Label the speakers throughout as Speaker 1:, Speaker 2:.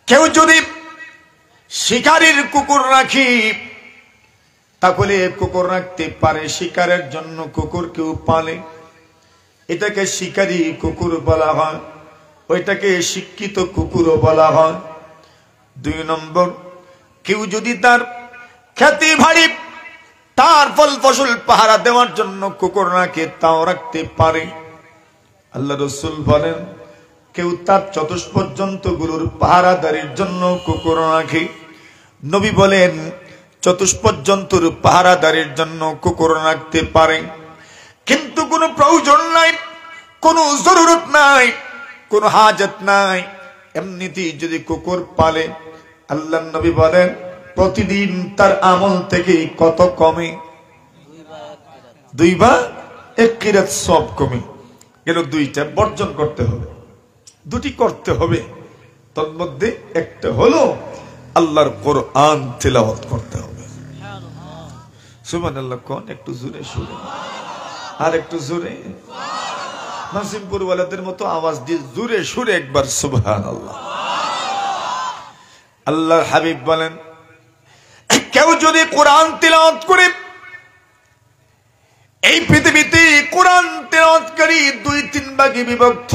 Speaker 1: কেউ যদি শিকারীর কুকুর রাখি তাহলে কুকুর রাখতে পারে, শিকারের জন্য কুকুর কেউ পালে, এটাকে শিকারী কুকুর বলা হয়, ওইটাকে শিক্ষিত কুকুরও বলা হয়। 2 নম্বর, কেউ যদি তার খেতে বাড়ি তার ফল ফসল পাহারা দেওয়ার জন্য কুকুর রাখে, তাও রাখতে পারে। আল্লাহ রাসূল বলেন কেউ তার চতুষ্পদ জন্তুগুলোর পাহারাদারির জন্য কুকুর রাখে। নবী বলেন চতুষ্পদ জন্তুর পাহারাদারির জন্য কুকুর রাখতে পারে, কিন্তু কোনো প্রয়োজন নাই, কোনো জরুরত নাই, কোনো হাজত নাই, এমনিতেই যদি কুকুর পালে আল্লাহর নবী বলেন প্রতিদিন তার আমল থেকে কত কমে? 2 বা 1 কিরাত সব কমে গেল। 2টা বর্জন করতে হবে, 2টি করতে হবে। তার মধ্যে একটা হলো আল্লাহর কোরআন তিলাওয়াত করতে হবে। সুবহানাল্লাহ কোন একটু জোরে সুরে, আর একটু জোরে, নাসিমপুর ওয়ালাদের মতো আওয়াজ দিয়ে জোরে সুরে একবার সুবহানাল্লাহ। আল্লাহর হাবিব বলেন কেউ যদি কোরআন তিলাওয়াত করে, এই পৃথিবীতে কোরআন তিলাওয়াতকারী 2-3 ভাগে বিভক্ত।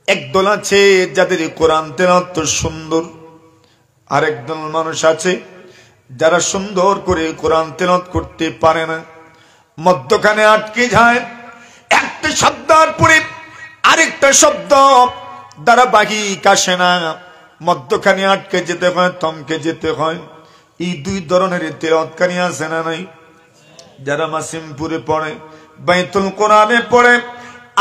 Speaker 1: একদল আছে যাদের কোরআন তিলাওয়াত সুন্দর, আর একদল মানুষ আছে যারা সুন্দর করে কোরআন তিলাওয়াত করতে পারে না, মধ্যখানে আটকে যায়। একটা শব্দের পরে আরেকটা শব্দ ধারাবাহিক আসে না, মধ্যখানে আটকে যেতে হয়, থমকে যেতে হয়। এই 2 ধরনের তিলাওয়াতকারী আছে না নাই? যারা মাসিমপুরে পড়ে, বাইতুল কোরআনে পড়ে,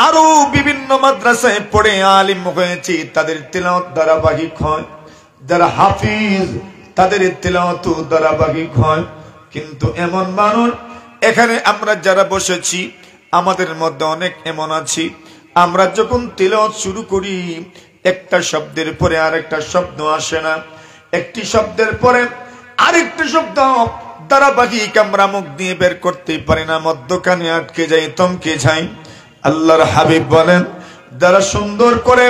Speaker 1: আরো বিভিন্ন মাদ্রাসায় পড়ে আলিম হয়েছে, তাদের তিলাওয়াত ধারাবাহিক হয়। যারা হাফিজ তাদের তিলাওয়াত ধারাবাহিক হয়। কিন্তু এমন মানুষ এখানে আমরা যারা বসেছি আমাদের মধ্যে অনেক এমন আছি, আমরা যখন তিলাওয়াত শুরু করি একটা শব্দের পরে আরেকটা শব্দ আসে না, একটি শব্দের পরে আরেকটা শব্দ ধারাবাহিক আমরা মুখ দিয়ে বের করতে পারি না, মধ্যখানে আটকে যাই, থমকে যাই। আল্লাহর হাবিব বলেন যারা সুন্দর করে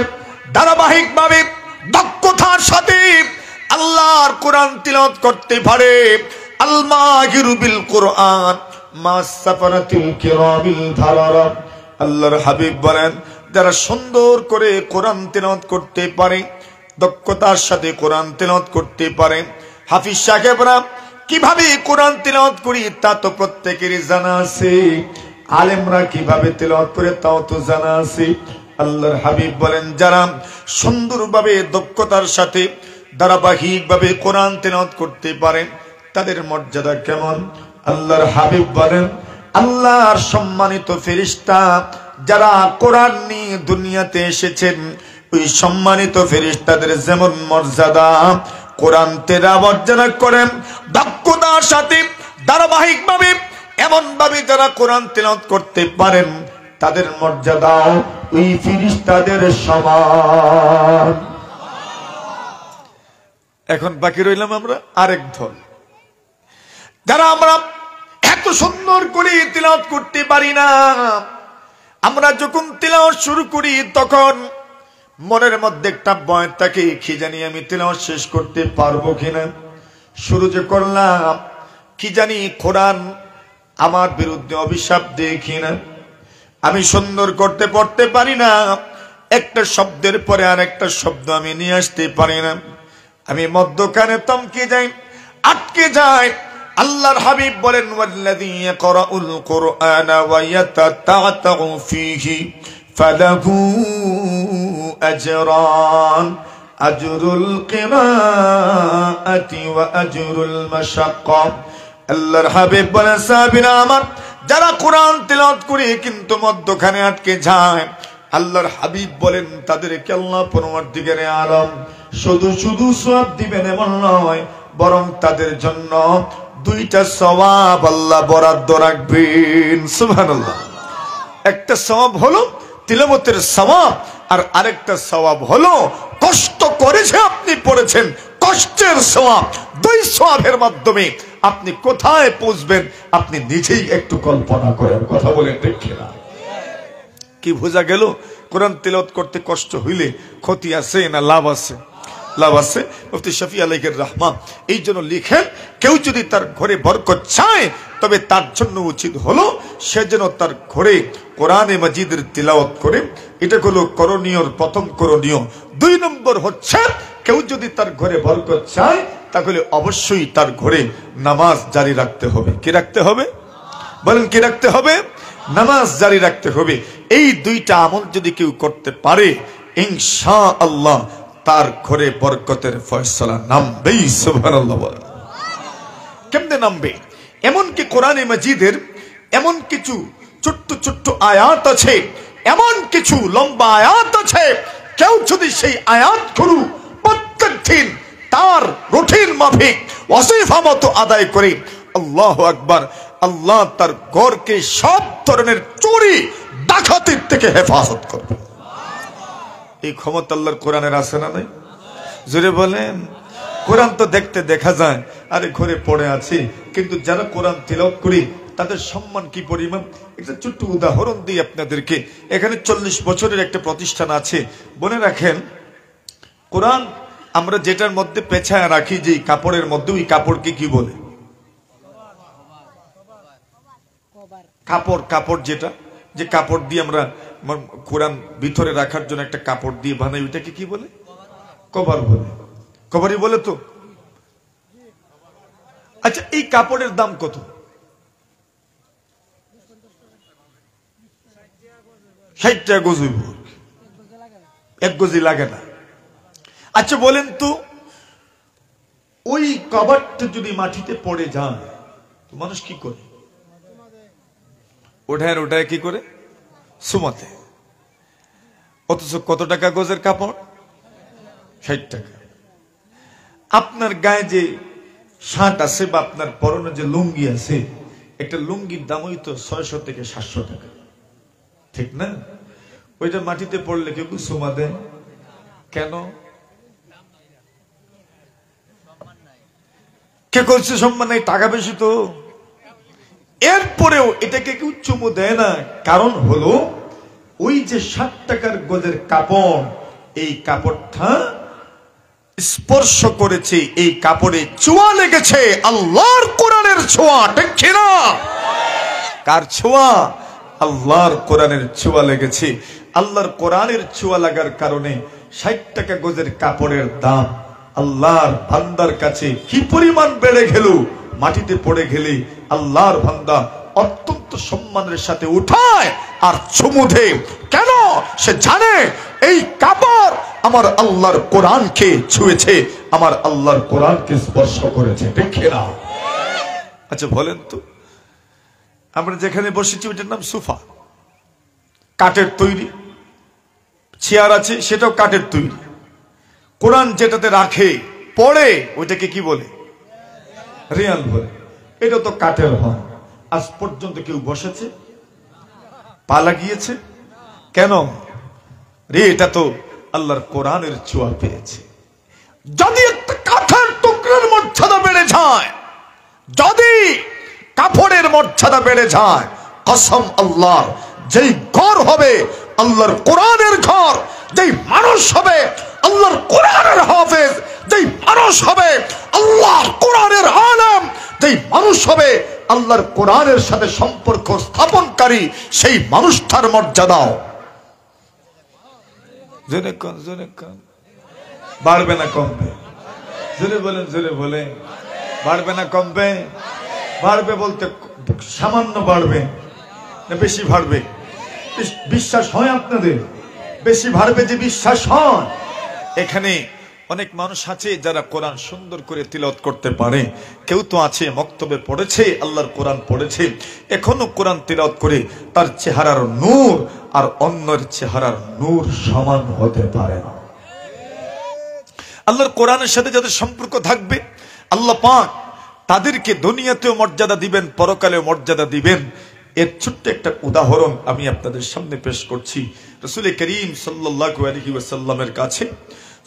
Speaker 1: ধারাবাহিক ভাবে দক্ষতার সাথে আল্লাহর কোরআন তিলাওয়াত করতে পারে, আল মাহিরু বিল কোরআন মাস সাফারাতিল কিরামিল বারারা। আল্লাহর হাবিব বলেন যারা সুন্দর করে কোরআন তিলাওয়াত করতে পারে, দক্ষতার সাথে কোরআন তিলাওয়াত করতে পারে। হাফিজ সাহেবরা কিভাবে কোরআন তিলাওয়াত করি তা তো প্রত্যেকেরই জানা আছে, আলেমরা কিভাবে তিলাওয়াত করে তাও তো জানা আছে। আল্লাহর হাবিব বলেন যারা সুন্দরভাবে দক্ষতার সাথে ধারাবাহিকভাবে কোরআন তিলাওয়াত করতে পারে তাদের মর্যাদা কেমন? আল্লাহর হাবিব বলেন আল্লাহর সম্মানিত ফেরেশতা যারা কোরআন নিয়ে দুনিয়াতে এসেছেন, ওই সম্মানিত ফেরেশতাদের যেমন মর্যাদা, কোরআন তেলাওয়াত যারা করেন দক্ষতার সাথে ধারাবাহিকভাবে এমন ভাবে যারা কোরআন তেলাওয়াত করতে পারেন তাদের মর্যাদা ওই ফেরেশতাদের সমান। এখন বাকি রইলাম আমরা আরেক দল, যারা আমরা এত সুন্দর করে তিলাওয়াত করতে পারি না। আমরা যখন তিলাওয়াত শুরু করি তখন মনের মধ্যে একটা ভয় থাকে, কি জানি আমি তিলাওয়াত শেষ করতে পারবো কিনা। শুরু যে করলাম কি জানি কোরআন আমার বিরুদ্ধে অভিশাপ দেয় কিনা, আমি সুন্দর করতে পড়তে পারি না, একটা শব্দের পরে আর একটা শব্দ আমি নিয়ে আসতে পারি না, আমি মধ্যখানে থমকে যাই, আটকে যাই। আল্লাহর হাবিব বলেন ওয়াল্লাযী ইয়াকরাউল কুরআনা ওয়া ইয়াতাতাউ ফীহি ফালাহু আজরান, আজরুল কিরাআতি ওয়া আজরুল মাশাক্কা। আল্লাহর হাবিব বলেন সাহাবীরা আমার যারা কোরআন তিলাওয়াত করে কিন্তু মধ্যখানে আটকে যায়, আল্লাহর হাবিব বলেন তাদেরকে আল্লাহ পরবর্তীকালে আলম শুধু শুধু সওয়াব দিবেন এমন নয়, বরং তাদের জন্য 2টা সওয়াব আল্লাহ বরাদ্দ রাখবেন। সুবহানাল্লাহ। একটা সওয়াব হলো তিলাওয়াতের সওয়াব, আর আরেকটা সওয়াব হলো কষ্ট করেছে আপনি পড়েছেন, কষ্টের সওয়াব। 2 সওয়াবের মাধ্যমে আপনি কোথায় পৌঁছবেন আপনি নিজেই একটু কল্পনা করেন। কথা বলেন ঠিক কিনা? কি বোঝা গেল? কোরআন তিলাওয়াত করতে কষ্ট হইলে ক্ষতি আছে না লাভ আছে? লাভ আছে। মুফতি শফি আলাইহির রাহমা এই জন্য লিখেন, কেউ যদি তার ঘরে বরকত চায় তবে তার জন্য উচিত হলো সে যেন তার ঘরে কোরআনে মাজিদের তিলাওয়াত করে। এটা হলো করণীয়, প্রথম করণীয়। 2 নম্বর হচ্ছে, কেউ যদি তার ঘরে বরকত চায় তাহলে অবশ্যই তার ঘরে নামাজ জারি রাখতে হবে। কি রাখতে হবে বলেন? কি রাখতে হবে? নামাজ জারি রাখতে হবে। এই 2টা আমল যদি কেউ করতে পারে ইনশাআল্লাহ তার ঘরে বরকতের ফয়সালা নামবেই। সুবহানাল্লাহ। কেমনে নামবে? এমনকি কোরআনে মাজিদের এমন কিছু ছোট্ট ছোট্ট আয়াত আছে, এমন কিছু লম্বা আয়াত আছে, কেউ যদি সেই আয়াতগুলো প্রত্যেক দিন তার রুটিন মাফিক ওয়াজিফা মতো আদায় করে, আল্লাহু আকবার, আল্লাহ তার ঘরকে সব ধরনের চুরি ডাকাতির থেকে হেফাজত করবে। এই ক্ষমতা আল্লাহর কোরআনের আছে না নাই? জোরে বলেন। কোরআন তো দেখতে দেখা যায়, আরে ঘরে পড়ে আছে, কিন্তু যারা কোরআন তিলাওয়াত করি তাদের সম্মান কি পরিমাণ। একটা ছোট্ট উদাহরণ দিই আপনাদেরকে। এখানে 40 বছরের একটা প্রতিষ্ঠান আছে। মনে রাখেন, কোরআন আমরা যেটার মধ্যে পেছায় রাখি, যে কাপড়ের মধ্যে, ওই কাপড়কে কি বলে? কাপড়। কাপড় যেটা, যে কাপড় দিয়ে আমরা কোরআন ভিতরে রাখার জন্য একটা কাপড় দিয়ে বানাই, ওইটাকে কি বলে? কভার বলে। কভারই বলে তো। আচ্ছা, এই কাপড়ের দাম কত? 60 টাকা গজ। 1 গজি লাগে না। আচ্ছা বলেন তো, ওই কভারটা যদি মাটিতে পড়ে যায় তো মানুষ কি করে? ওঠায় কি করে? সুমাতে। অথচ কত টাকা গজের কাপড়? 60 টাকা। আপনার গায়ে যে শার্ট আছে বা আপনার পরনে যে লুঙ্গি আছে, একটা লুঙ্গির দাম হইতো 600 থেকে 700 টাকা, ঠিক না? ওইটা মাটিতে পড়লে কেউ সুমা দেয় কেন? কে করছে সম্মান নাই? টাকা বেশি তো। এরপরেও এটাকে কেউ চুমু দেয় না, কারণ হলো ওই যে 60 টাকার গজের কাপড়, এই কাপড়টা স্পর্শ করেছে, এই কাপড়ে ছোঁয়া লেগেছে আল্লাহর কোরআনের ছোঁয়া, ঠিক না? কার ছোঁয়া? আল্লাহর কোরআনের ছোঁয়া লেগেছে। আল্লাহর কোরআনের ছোঁয়া লাগার কারণে 60 টাকা গজের কাপড়ের দাম আল্লাহর বান্দার কাছে কি পরিমাণ বেড়ে গেল। মাটিতে পড়ে গেলে আল্লাহর বান্দা অত্যন্ত সম্মানের সাথে উঠায় আর চুমু দেয়। কেন? সে জানে এই কাপড় আমার আল্লাহর কোরআনকে ছুঁয়েছে, আমার আল্লাহর কোরআনকে স্পর্শ করেছে, ঠিক না? আচ্ছা বলেন তো, আমরা যেখানে বসেছি ওইটার নাম সোফা, কাঠের তৈরি। চেয়ার আছে, সেটাও কাঠের তৈরি। কোরআন যেটাতে রাখে পড়ে, ওইটাকে কি বলে? রিয়াল বলে। এটা তো কাঠের হয়। আজ পর্যন্ত কেউ বসেছে? পা লাগিয়েছে? কেন রে? এটা তো আল্লাহর কোরআনের ছোঁয়া পেয়েছে। যদি একটা কাঠের টুকরার মর্যাদা বেড়ে যায়, যদি কাপড়ের মর্যাদা বেড়ে যায়, কসম আল্লাহর, যেই ঘর হবে আল্লাহর কোরআনের ঘর, যেই মানুষ হবে আল্লাহর কোরআনের হাফেজ, যেই মানুষ হবে আল্লাহর কোরআনের আলেম, যেই মানুষ হবে আল্লাহর কোরআনের সাথে সম্পর্ক স্থাপনকারী, সেই মানুষটার মর্যাদাও বাড়বে না কমবে? জোরে বলেন, জোরে বলেন। বাড়বে না কমবে? বাড়বে বলতে সামান্য বাড়বে না বেশি বাড়বে? বিশ্বাস হয় আপনাদের? বেশি বাড়বে যে বিশ্বাস হয়? এখানে অনেক মানুষ আছে যারা কোরআন সুন্দর করে তিলাওয়াত করতে পারে। কেউ তো আছে মক্তবে পড়েছে, আল্লাহর কোরআন পড়েছে, এখনো কোরআন তিলাওয়াত করে তার চেহারার নূর আর অন্যের চেহারার নূর সমান হতে পারে না। আল্লাহর কোরআনের সাথে যাদের সম্পর্ক থাকবে, আল্লাহ পাক তাদেরকে দুনিয়াতেও মর্যাদা দিবেন, পরকালেও মর্যাদা দিবেন। এর ছোট্ট একটা উদাহরণ আমি আপনাদের সামনে পেশ করছি। রাসূল করিম সাল্লাল্লাহু আলাইহি ওয়াসাল্লামের কাছে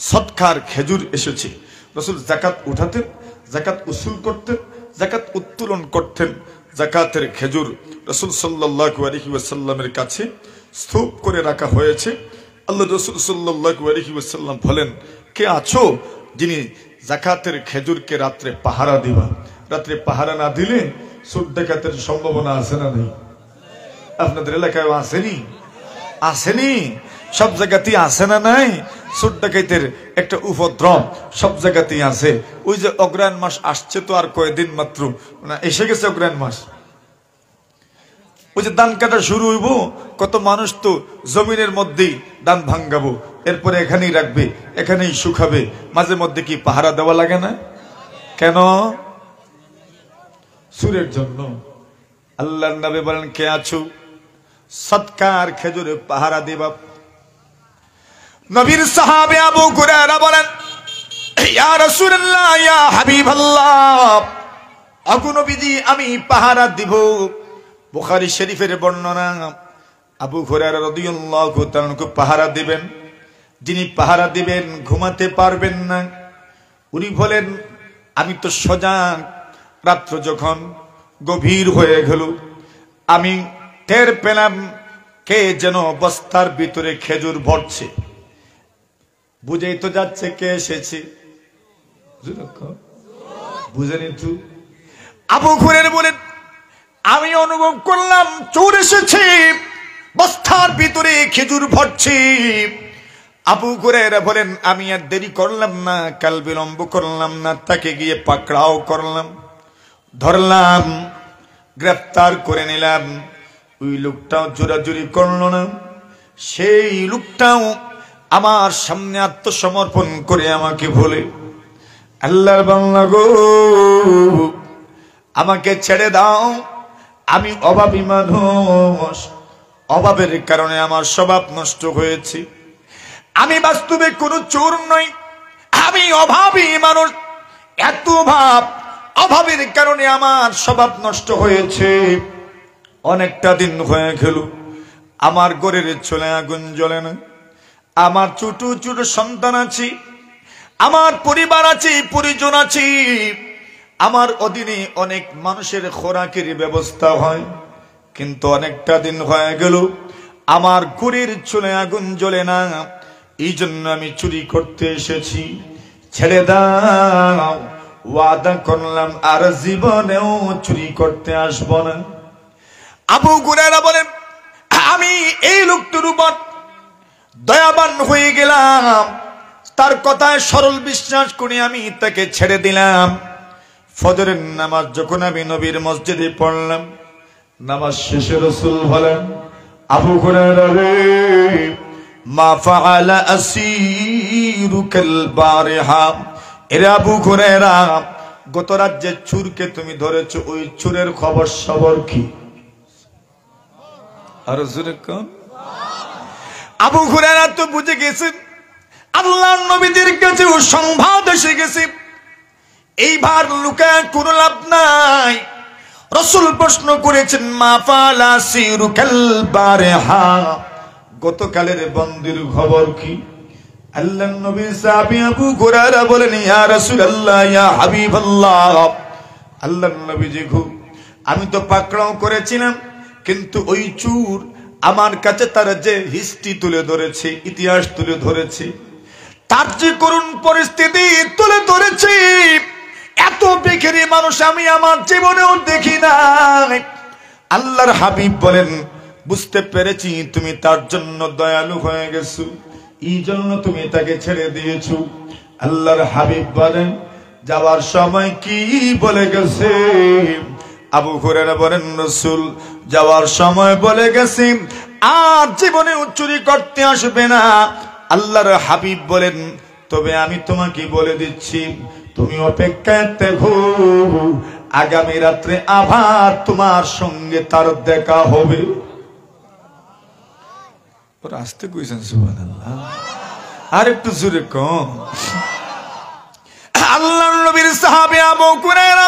Speaker 1: সদকার খেজুর এসেছে। রাসূল যাকাত উঠাতেন, যাকাত উসুল করতেন, যাকাত উত্তোলন করতেন। যাকাতের খেজুর রাসূল সাল্লাল্লাহু আলাইহি ওয়াসাল্লামের কাছে স্তূপ করে রাখা হয়েছে। আল্লাহ রাসূল সাল্লাল্লাহু আলাইহি ওয়াসাল্লাম বলেন, কে আছো যিনি যাকাতের খেজুরকে রাত্রে পাহারা দিবা? রাত্রে পাহারা না দিলে চোর ডাকাতের সম্ভাবনা আছে না নেই? আপনাদের এলাকায় আসেনি? আসেনি? সব জায়গাতেই আছে না নাই? চোর ডাকাতের একটা উপদ্রব সব জায়গাতেই আছে। ওই যে অগ্রহায়ণ মাস আসছে তো আর কয়েকদিন মাত্র, না এসে গেছে অগ্রহায়ণ মাস। ওই যে ধান কাটা শুরু হইব, কত মানুষ তো জমিনের মধ্যেই ধান ভাঙ্গাবো, এরপরে এখানেই রাখবে, এখানেই শুকাবে। মাঝে মধ্যে কি পাহারা দেওয়া লাগে না? কেন? সুরের জন্য। আল্লাহর নবী বলেন, কে আছো সৎকার খেজুরে পাহারা দিবা? নবীর সাহাবে আবু হুরায়রা বলেন, ইয়া রাসূলুল্লাহ, ইয়া হাবিবাল্লাহ, ওগো নবীজি আমি পাহারা দিব। বুখারী শরীফের বর্ণনা, আবু হুরায়রা রাদিয়াল্লাহু তাআলা পাহারা দিবেন। যিনি পাহারা দিবেন ঘুমাতে পারবেন না। উনি বলেন, আমি তো সজাগ। রাত্র যখন গভীর হয়ে গেল, আমি টের পেলাম কে যেন বস্তার ভিতরে খেজুর ভরছে। বুঝেই তো যাচ্ছে কে এসেছে। বুঝেনি তো? আবু হুরায়রা বলেন, আমি অনুভব করলাম চোর এসেছে, বস্তার ভিতরে খেজুর ভরছে। আবু হুরায়রা বলেন, আমি আর দেরি করলাম না, কাল বিলম্ব করলাম না, তাকে গিয়ে পাকড়াও করলাম, ধরলাম, গ্রেফতার করে নিলাম। ওই লোকটাও জোরাজুরি করলো না। সেই লোকটাও আমার সামনে আত্মসমর্পণ করে আমাকে বলে, আল্লাহর বান্দা গো, আমাকে ছেড়ে দাও, আমি অভাবী মানুষ, অভাবের কারণে আমার স্বভাব নষ্ট হয়েছে। আমি বাস্তবে কোনো চোর নই, আমি অভাবী মানুষ। এত অভাবের কারণে আমার স্বভাব নষ্ট হয়েছে। অনেকটা দিন হয়ে গেল, আমার ঘরের চুলে আগুন জ্বলে না। আমার ছোট ছোট সন্তান আছে, আমার পরিবার আছে, পরিজন আছে। আমার অধীনে অনেক মানুষের খোরাকের ব্যবস্থা হয়, কিন্তু অনেকটা দিন হয়ে গেল আমার ঘরের চুলে আগুন জ্বলে না। এই জন্য আমি চুরি করতে এসেছি, ছেড়ে দাও, ওয়াদা করলাম আর জীবনেও চুরি করতে আসব না। আবু হুরায়রা বলেন, আমি এই লোকটির উপর দয়াবান হয়ে গেলাম। তার কথায় সরল বিশ্বাস করে আমি তাকে ছেড়ে দিলাম। ফজরের নামাজ যখন আমি নবীর মসজিদে পড়লাম, নামাজ শেষে রাসূল বলেন, আবু হুরায়রা রে, মা ফাআলা আসীরুকাল বারিহা, এরে আবু হুরায়রা, গত রাত যে চোরকে তুমি ধরেছো, ওই চোরের খবর সবর কি? আর জোরে কোন? আবু হুরায়রা তো বুঝে গেছেন আল্লাহর নবীদের কাছে ও সংবাদ এসে গেছে, এইবার লুকায় কোনো লাভ নাই। রাসূল প্রশ্ন করেছেন, মা ফাআলা আসীরুকাল বারিহা, গতকালের বন্দির খবর কি? আল্লাহর নবী সাহাবী আবু হুরায়রা বলেন, ইয়া রাসূলুল্লাহ, ইয়া হাবিবাল্লাহ, আল্লাহর নবীজি গো, আমি তো পাকড়াও করেছিলাম, কিন্তু ওই চোর আমার কাছে তার যে হিস্ট্রি তুলে ধরেছে, ইতিহাস তুলে ধরেছে, তার যে করুণ পরিস্থিতি তুলে ধরেছে, এত বেখেরি মানুষ আমি আমার জীবনেও দেখি নাই। আল্লাহর হাবিব বলেন, বুঝতে পেরেছি তুমি তার জন্য দয়ালু হয়ে গেছো, এই জন্য তুমি তাকে ছেড়ে দিয়েছো। আল্লাহর হাবিব বলেন, যাওয়ার সময় কি বলে গেছে? আবু হুরায়রা বলেন, রাসূল যাওয়ার সময় বলে গেছে আর জীবনে চুরি করতে আসবে না। আল্লাহর হাবিব বলেন, তবে আমি তোমাকে বলে দিচ্ছি, তুমি অপেক্ষায় থেকো, আগামী রাত্রে আবার তোমার সঙ্গে তার দেখা হবে। আসতে কইছেন সুবহানাল্লাহ, আর একটু জোরে কম। আল্লাহর নবীর সাহাবী আবু হুরায়রা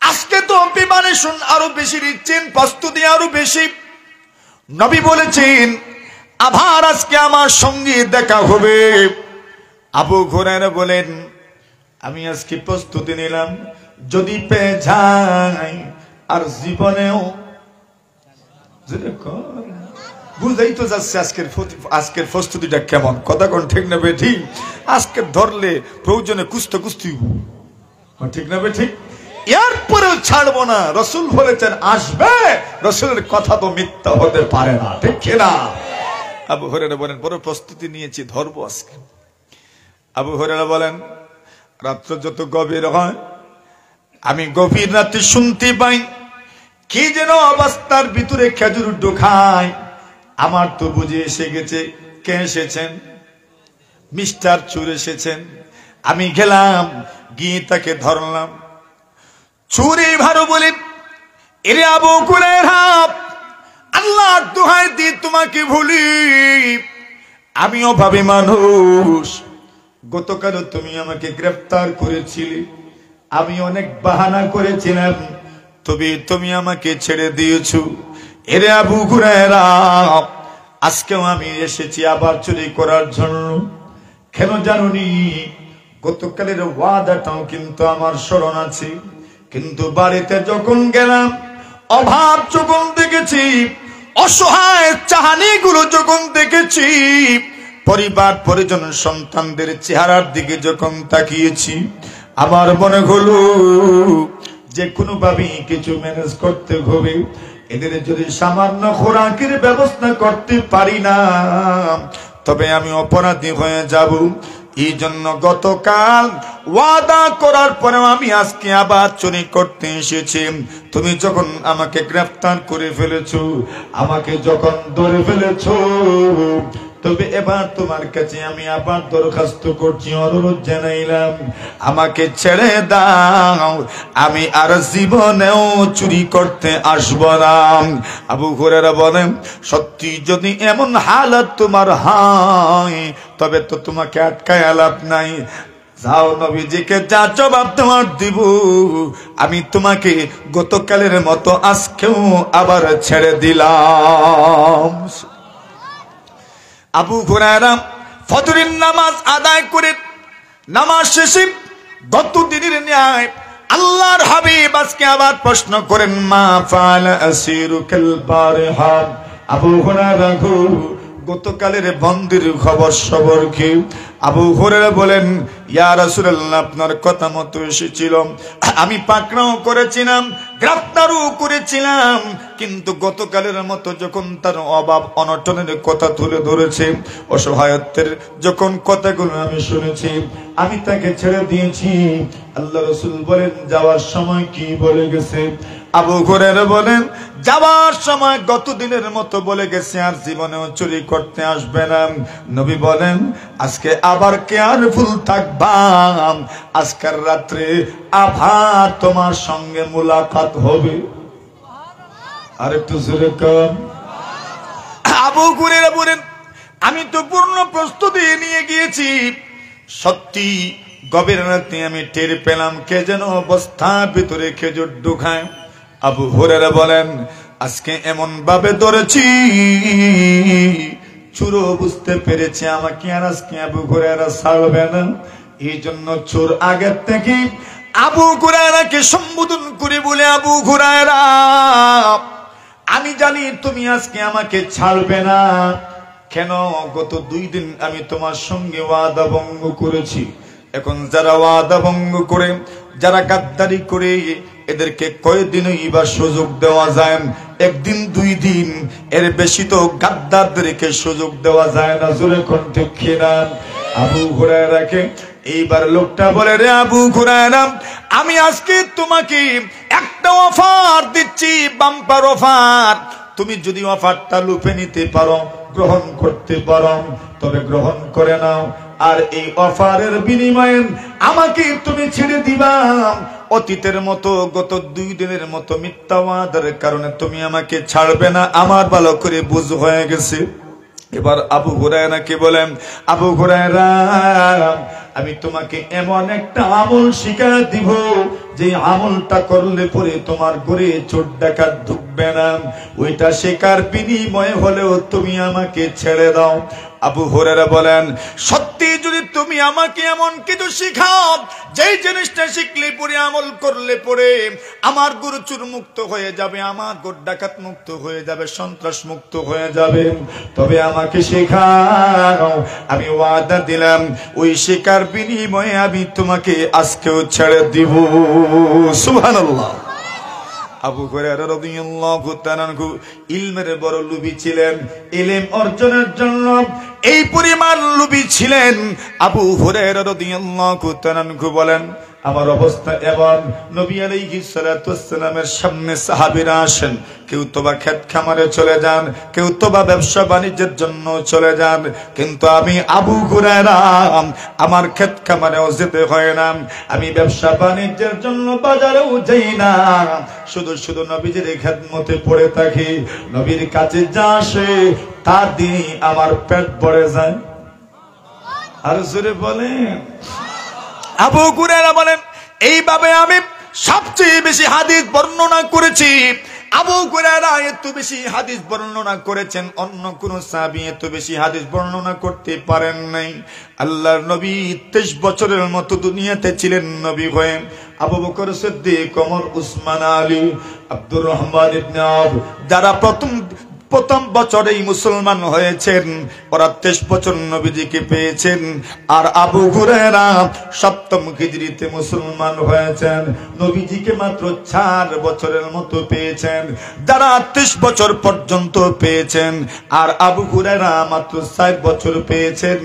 Speaker 1: আজকে তো প্রিপারেশন আরো বেশি নিচ্ছেন, প্রস্তুতি আরো বেশি। নবী বলেছেন আবার আজকে আমার সঙ্গে দেখা হবে। আবু হুরায়রা বলেন, আমি আজকে প্রস্তুতি নিলাম, যদি পেয়ে যাই আর জীবনেও বুঝাই তো যাচ্ছে আজকের প্রস্তুতিটা কেমন, কথা কোন ঠিক না ঠিক? আজকে ধরলে প্রয়োজনে কুস্তি ঠিক না ঠিক? এরপরেও ছাড়বো না। রসুল বলেছেন আসবে, রসুলের কথা তো মিথ্যা হতে পারে না, ঠিক কিনা? আবু হুরায়রা বলেন বড় প্রস্তুতি নিয়েছি, ধরবো আজকে। আবু হুরায়রা বলেন রাত্র যত গভীর হয় আমি গভীর রাতে শুনতে পাই কি যেন অবস্থার ভিতরে খেজুর ঢোকায়। আমার তো বুঝে এসে গেছে কে এসেছেন, মিস্টার চোর এসেছেন। আমি গেলাম, গিয়ে তাকে ধরলাম। চুরি ভালো বলে, এরে আবু হুরায়রা, আল্লাহর দোহাই দিয়ে তোমাকে ভুলি, আমি অভাবী মানুষ। গতকাল তুমি আমাকে গ্রেফতার করেছিলে, আমি অনেক বাহানা করেছিলাম, তবে তুমি আমাকে ছেড়ে দিয়েছো। এরে আবু হুরায়রা, আজকেও আমি এসেছি আবার চুরি করার জন্য। কেন জানুনি? গতকালের ওয়াদাটাও কিন্তু আমার স্মরণ আছে, কিন্তু বাড়িতে যখন গেলাম অভাব যখন দেখেছি, অসহায় চাহানিগুলো যখন দেখেছি, পরিবার পরিজন সন্তানদের চেহারার দিকে যখন তাকিয়েছি, আমার মনে হলো যে কোনো ভাবেই কিছু ম্যানেজ করতে হবে। এদের যদি সামান্য খোরাকের ব্যবস্থা করতে পারি না, তবে আমি অপরাধী হয়ে যাব। এই জন্য গতকাল ওয়াদা করার পরেও আমি আজকে আবার চুরি করতে এসেছি। তুমি যখন আমাকে গ্রেফতার করে ফেলেছো, আমাকে যখন ধরে ফেলেছো, তবে এবার তোমার কাছে আমি আবার দরখাস্ত করছি, অনুরোধ জানাইলাম, আমাকে ছেড়ে দাও, আমি আর জীবনেও চুরি করতে আসব না। আবু হুরায়রা বলেন সত্যি যদি এমন হালত তোমার হয়, তবে তো তোমাকে আটকায় লাভ নাই। যাও, নবীজিকে যা জবাব তোমার দিব, আমি তোমাকে গতকালের মতো আজকেও আবার ছেড়ে দিলাম। আবু হুরায়রা ফজরের নামাজ আদায় করে নামাজ শেষে গত দিনের ন্যায় আল্লাহর হাবিব আজকে আবার প্রশ্ন করেন, মা ফাল আসিরুকাল বারহা। আবু হুরায়রা গতকালের বন্দির খবর কি? আবু হুরায়রা বলেন, ইয়া রাসূলুল্লাহ, আপনার কথা মতো এসেছিল, আমি পাকড়াও করেছিলাম, গ্রেফতারও করেছিলাম, কিন্তু গতকালের মতো যখন তার অভাব অনটনের কথা তুলে ধরেছে, অসহায়ত্বের যখন কথাগুলো আমি শুনেছি, আমি তাকে ছেড়ে দিয়েছি। আল্লাহ রাসূল বলেন, যাওয়ার সময় কি বলে গেছে? আবু হুরায়রা বলেন, যাওয়ার সময় গত দিনের মতো বলে গেছে, আর জীবনেও চুরি করতে আসবে না। নবী বলেন, আজকে আবার কেয়ারফুল থাকবা, আজকের রাত্রে আবার তোমার সঙ্গে মুলাকাত হবে। আর একটু জোরে কর। আবু হুরায়রা বলেন, আমি তো পূর্ণ প্রস্তুতি নিয়ে গিয়েছি। সত্যি গভীর রাতে আমি টের পেলাম কে যেন অবস্থার ভিতরে খেজুর ঢুকায়। আবু হুরায়রা বলেন, আজকে এমন ভাবে ধরেছি, চোর বুঝতে পেরেছে আমাকে আর আজকে আবু হুরায়রা ছাড়বে না। এই জন্য চোর আগের থেকে আবু হুরায়রাকে সম্বোধন করে বলে, আবু হুরায়রা, আমি জানি তুমি আজকে আমাকে ছাড়বে না। কেন? গত 2 দিন আমি তোমার সঙ্গে ওয়াদা ভঙ্গ করেছি। এখন যারা ওয়াদা ভঙ্গ করে, যারা গাদ্দারি করে, এদেরকে কয়েকদিনই বা সুযোগ দেওয়া যায়? 1 দিন 2 দিন, এর বেশি তো গাদ্দারদেরকে সুযোগ দেওয়া যায় না। জোরে কণ্ঠে কিনা? আবু হুরায়রাকে এইবার লোকটা বলে, রে আবু হুরায়রা, আমি আজকে তোমাকে একটা অফার দিচ্ছি, বাম্পার অফার। তুমি যদি অফারটা লুফে নিতে পারো, গ্রহণ করতে পারো, তবে গ্রহণ করে নাও। আর এই অফারের বিনিময়ে আমাকে তুমি ছেড়ে দিবা। অতীতের মতো গত 2 দিনের মতো মিথ্যা ওয়াদার কারণে তুমি আমাকে ছাড়বে না, আমার ভালো করে বুঝ হয়ে গেছে। এবার আবু হুরায়রাকে বলেন, আবু হুরায়রা, আমি তোমাকে এমন একটা আমল শিখাই দিব, যে আমলটা করলে পরে তোমার ঘরে চোর ডাকাত ঢুকবে না, ওইটা শেখার বিনিময়ে হলেও তুমি আমাকে ছেড়ে দাও। আবু হুরায়রা বলেন, সত্যি যদি তুমি আমাকে এমন কিছু শিখাও যেই জিনিসটা শিখলে পরে আমল করলে পরে আমার গরু চুর মুক্ত হয়ে যাবে, আমার গরু ডাকাত মুক্ত হয়ে যাবে, সন্ত্রাস মুক্ত হয়ে যাবে, তবে আমাকে শেখাও। আমি ওয়াদা দিলাম ওই শেখার বিনিময়ে আমি তোমাকে আজকেও ছেড়ে দিব। সুবহানাল্লাহ। আবু হুরায়রা রাদিয়াল্লাহু তাআলা আনহু ইলমের বড় লোভী ছিলেন, ইলম অর্জনের জন্য এই পরিমাণ লোভী ছিলেন। আবু হুরায়রা রাদিয়াল্লাহু তাআলা আনহু বলেন, আমার অবস্থা এমন, নবী আলাইহিস সালাতু ওয়াস সালামের সামনে সাহাবীরা আসেন, কেউ তোবা ক্ষেত খামারে চলে যান, কেউ তোবা ব্যবসা বাণিজ্যের জন্য চলে যান, কিন্তু আমি আবু হুরায়রা আমার ক্ষেত খামারেও যেতে হয় না, আমি ব্যবসা বাণিজ্যের জন্য বাজারেও যাই না, শুধু শুধু নবীজির খেদমতে পড়ে থাকি। নবীর কাছে যা আসে তা দিয়ে আমার পেট ভরে যায়। আর জোরে বলেন। আবু হুরায়রা বলেন, এইভাবে আমি সবচেয়ে বেশি হাদিস বর্ণনা করেছি। আবু হুরায়রা এত বেশি হাদিস বর্ণনা করেছেন, অন্য কোন সাহাবী এত বেশি হাদিস বর্ণনা করতে পারেন নাই। আল্লাহর নবী 23 বছরের মতো দুনিয়াতে ছিলেন নবী হয়ে। আবু বকর সিদ্দিক, ওমর, উসমান, আলী, আব্দুর রহমান ইবনে আওফ যারা প্রথম বছরেই মুসলমান হয়েছেন, ওরা 23 বছর নবীজিকে পেয়েছেন। আর আবু হুরায়রা 7ম হিজরিতে মুসলমান হয়েছেন, নবীজিকে মাত্র 4 বছরের মতো পেয়েছেন। যারা 30 বছর পর্যন্ত পেয়েছেন, আর আবু হুরায়রা মাত্র 4 বছর পেয়েছেন।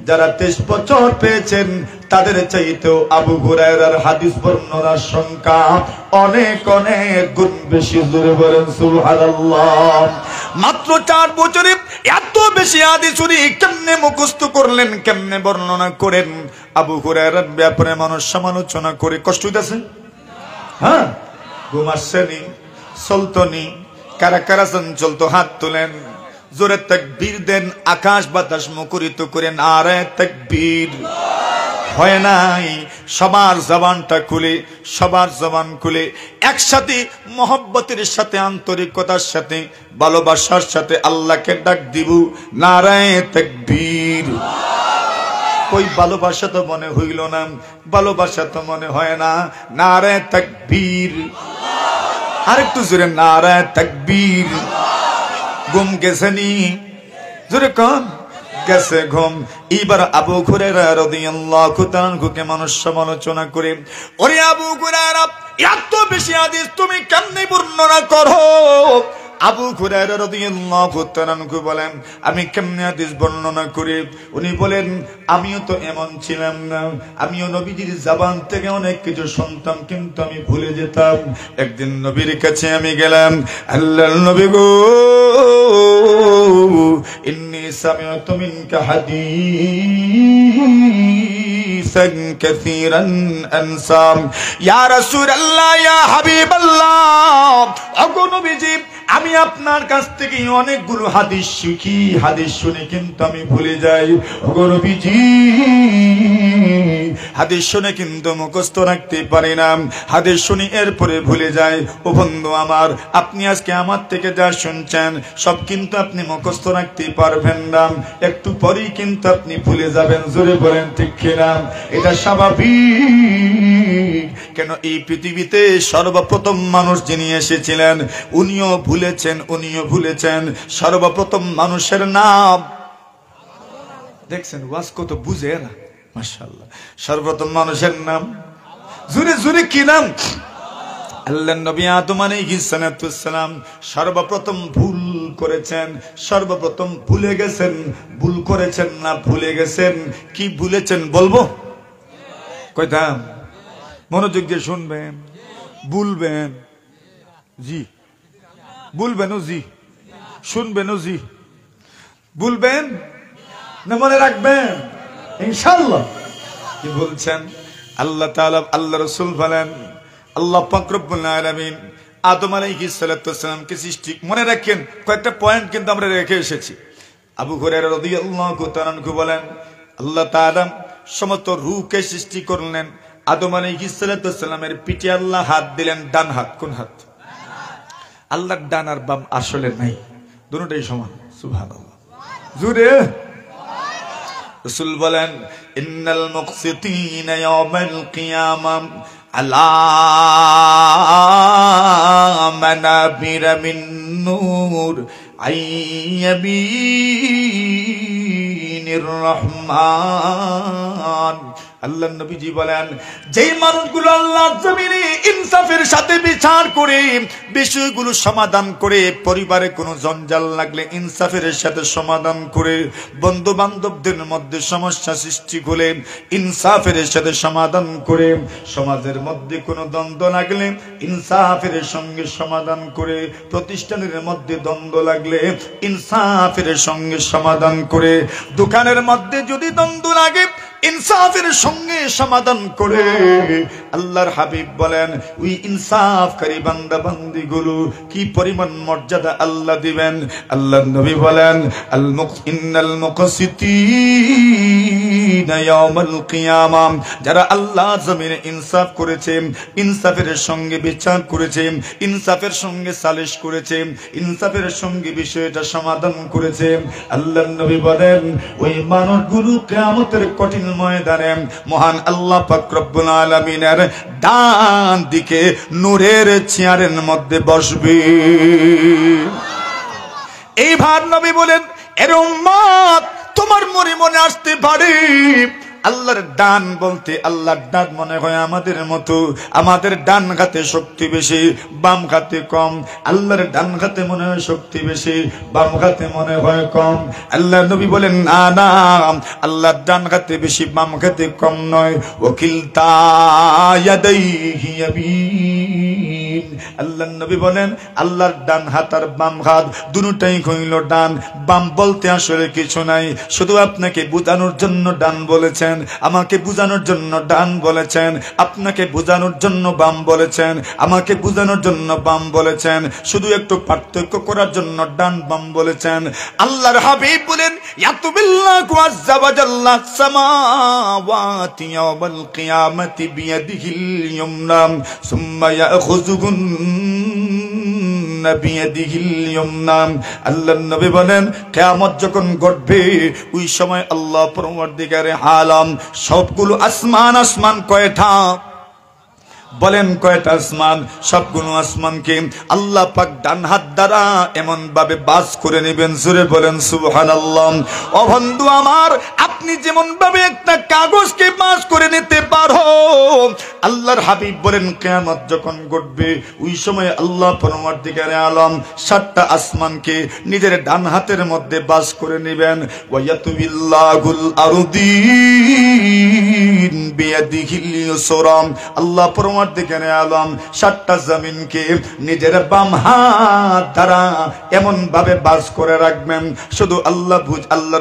Speaker 1: যারা 23 বছর পেয়েছেন তাদের চাইতেও আবু হুরায়রার হাদিস বর্ণনার সংখ্যা অনেক অনেক গুণ বেশি। জোরে বলেন সুবহানাল্লাহ। মাত্র 4 বছরে এত বেশি হাদিস উনি কেমনে মুখস্থ করলেন, কেমনে বর্ণনা করেন? আবু হুরায়রার ব্যাপারে মানুষ সমালোচনা করে কষ্ট হইতেছে। হ্যাঁ, ঘুম আসছেনি, চলতনি, কারা কারা চলতো হাত তোলেন, জোরে তাকবীর দেন, আকাশ বাতাস মুখরিত করেন, নারে তাকবীর। হয় নাই সবার জবানটা খুলে, সবার জবান খুলে একসাথে মহব্বতের সাথে, আন্তরিকতার সাথে, ভালোবাসার সাথে আল্লাহকে ডাক দিব, নারে তাকবীর। ওই ভালোবাসা তো মনে হইল না, ভালোবাসা তো মনে হয় না, নারে তাকবীর। আরেকটু জোরে, নারে তাকবীর। ঘুম গেছেনি? জোরে কন, গেছে ঘুম। এবার আবু হুরায়রা রাদিয়াল্লাহু তাআলা আনহুকে মানুষ সমালোচনা করে, ওরে আবু হুরায়রা এত বেশি হাদিস তুমি কেমনে বর্ণনা করো? আবু হুরায়রা রাদিয়াল্লাহু তাআলা আনহু বলেন, আমি কেমনে হাদিস বর্ণনা করি? উনি বলেন, আমিও তো এমন ছিলাম না, আমিও নবীজির জবান থেকে অনেক কিছু শুনতাম, কিন্তু আমি ভুলে যেতাম। একদিন নবীর কাছে আমি গেলাম, আল্লাহর নবী গো, ইন্নী সামি'তু মিনকা হাদিসান কাসীরান আনসা, ইয়া রাসূলুল্লাহ, ইয়া হাবিবাল্লাহ, ওগো নবীজি, আমি আপনার কাছ থেকে অনেকগুলো হাদিস শিখি, হাদিস শুনি, কিন্তু আমি ভুলে যাই। ওগো নবীজি, হাদিস শুনে কিন্তু মুখস্থ রাখতে পারি না, হাদিস শুনি এরপরে ভুলে যাই। ও বন্ধু আমার, আপনি আজকে আমার থেকে যা শুনছেন সব কিন্তু আপনি মুখস্থ রাখতে পারবেন না, একটু পরেই কিন্তু আপনি ভুলে যাবেন। জোরে বলেন ঠিক কিনা? এটা স্বাভাবিক। কেন, এই পৃথিবীতে সর্বপ্রথম মানুষ যিনি এসেছিলেন উনিও ভুলেছেন, উনিও ভুলেছেন। সর্বপ্রথম মানুষের নাম দেখছেন, ওয়াজ কত বুঝে না, মাশাআল্লাহ। সর্বপ্রথম মানুষের নাম, জোরে জোরে কি নাম? আল্লাহর নবী আদম আলাইহিস সালাম সর্বপ্রথম ভুল করেছেন, সর্বপ্রথম ভুলে গেছেন। ভুল করেছেন না ভুলে গেছেন? কি ভুলেছেন বলবো? কইতাম, মনোযোগ দিয়ে শুনবেন, ভুলবেন জি, ভুলবেন ও জি, শুনবেন ও জি, ভুলবেন না মনে রাখবেন ইনশাআল্লাহ। কি বলছেন? আল্লাহ তাআলা, আল্লাহ রাসূল বলেন, আল্লাহ পাক রব্বুল আলামিন আদম আলাইহিস সালামকে সৃষ্টি, মনে রাখেন কয়েকটা পয়েন্ট কিন্তু আমরা রেখে এসেছি। আবু হুরায়রা রাদিয়াল্লাহু তাআলা আনহু বলেন, আল্লাহ তাআলা সমস্ত রূহকে সৃষ্টি করলেন আদম আলাইহিস সালামের পিঠে আল্লাহ হাত দিলেন, ডান হাত। কোন হাত? আল্লাহর ডান আর বাম আসলে নাই, দুটোটাই সমান। সুবহানাল্লাহ, জোরে। রাসূল বলেন, ইন্নাল মুকসিতিনা ইয়াওমাল কিয়ামাম আলা মানাবিরা মিন নূর আইয়াবিনির রহমান। আল্লাহ নবীজি বলেন, যেই মানুষগুলো আল্লাহর জমিনে ইনসাফের সাথে বিচার করে, বিষয়গুলো সমাধান করে, পরিবারে কোনো জঞ্জাল লাগলে ইনসাফের সাথে সমাধান করে, বন্ধু বান্ধবদের মধ্যে সমস্যা সৃষ্টি হলে ইনসাফের সাথে সমাধান করে, সমাজের মধ্যে কোনো দ্বন্দ্ব লাগলে ইনসাফের সঙ্গে সমাধান করে, প্রতিষ্ঠানের মধ্যে দ্বন্দ্ব লাগলে ইনসাফের সঙ্গে সমাধান করে, দোকানের মধ্যে যদি দ্বন্দ্ব লাগে ইনসাফের সঙ্গে সমাধান করে। আল্লাহর হাবিব বলেন, ওই ইনসাফকারী বান্দা বান্দি গুলো কি পরিমাণ মর্যাদা আল্লাহ দিবেন। আল্লাহ নবী বলেন, ইন্নাল মুকসিতিনা ইয়াওমাল কিয়ামাম, যারা আল্লাহ জমিনে ইনসাফ করেছে, ইনসাফের সঙ্গে বিচার করেছে, ইনসাফের সঙ্গে সালিশ করেছে, ইনসাফের সঙ্গে বিষয়টা সমাধান করেছে, আল্লাহ নবী বলেন ওই মানুষগুলো কিয়ামতের কঠিন ময়দানে মহান আল্লাহ পাক রব্বুল আলামিনের ডান দিকে নূরের চেয়ারের মধ্যে বসবে। এইবার নবী বলেন, এর উম্মত তোমার মনে আসতে পারে আল্লাহর ডান বলতে আল্লাহর ডান মনে হয় আমাদের মতো, আমাদের ডান হাতে শক্তি বেশি, বাম হাতে কম। আল্লাহর ডান হাতে মনে হয় শক্তি বেশি, বাম হাতে মনে হয় কম। আল্লাহ নবী বলেন, না না, আল্লাহর ডান হাতে বেশি, বাম হাতে কম নয়। ওয়াকিলতা ইয়াদাইহি ইয়ামিন। আল্লাহ নবী বলেন, আল্লাহর ডান হাত আর বাম হাত দুটোই হইল ডান। বাম বলতে আসলে কিছু নাই, শুধু আপনাকে বোঝানোর জন্য ডান বলেছেন, আমাকে বোঝানোর জন্য ডান বলেছেন, আপনাকে বোঝানোর জন্য বাম বলেছেন, আমাকে বোঝানোর জন্য বাম বলেছেন, শুধু একটু পার্থক্য করার জন্য ডান বাম বলেছেন। আল্লাহর হাবিব বলেন, ইয়াতুবিল্লাহু আযজা ওয়া জাল্লা সামাওয়াতি ইয়াওমাল কিয়ামাতি বিয়াদিহিল ইয়ুমনা সুম্মা ইয়াখুযুহুন আল্লাহ নবী বলেন, কিয়ামত যখন ঘটবে ওই সময় আল্লাহ পরওয়ারদিগারে আলাম সবগুলো আসমান কয়টা বলেন, কয়টা আসমান? সবগুলো আসমানকে আল্লাহ পাক ডান হাত দ্বারা এমন ভাবে বাস করে নেবেন, জোরে বলেন সুবহানাল্লাহ। ও বন্ধু আমার, আপনি যেমন ভাবে একটা কাগজকে বাস করে নিতে পারো, আল্লাহর হাবিব বলেন কিয়ামত যখন ঘটবে ওই সময় আল্লাহ পরওয়ারদিগারে আলম 7টা আসমানকে নিজের ডান হাতের মধ্যে বাস করে নেবেন। ওয়ায়াতুবিল্লাহুল আরদিন বিয়াদিহিল ইউসরা, আল্লাহ পরওয়ারদিগারে আলম 7টা জমিনকে নিজের বাম হাত দ্বারা এমন ভাবে বাস করে রাখবেন। শুধু আল্লাহ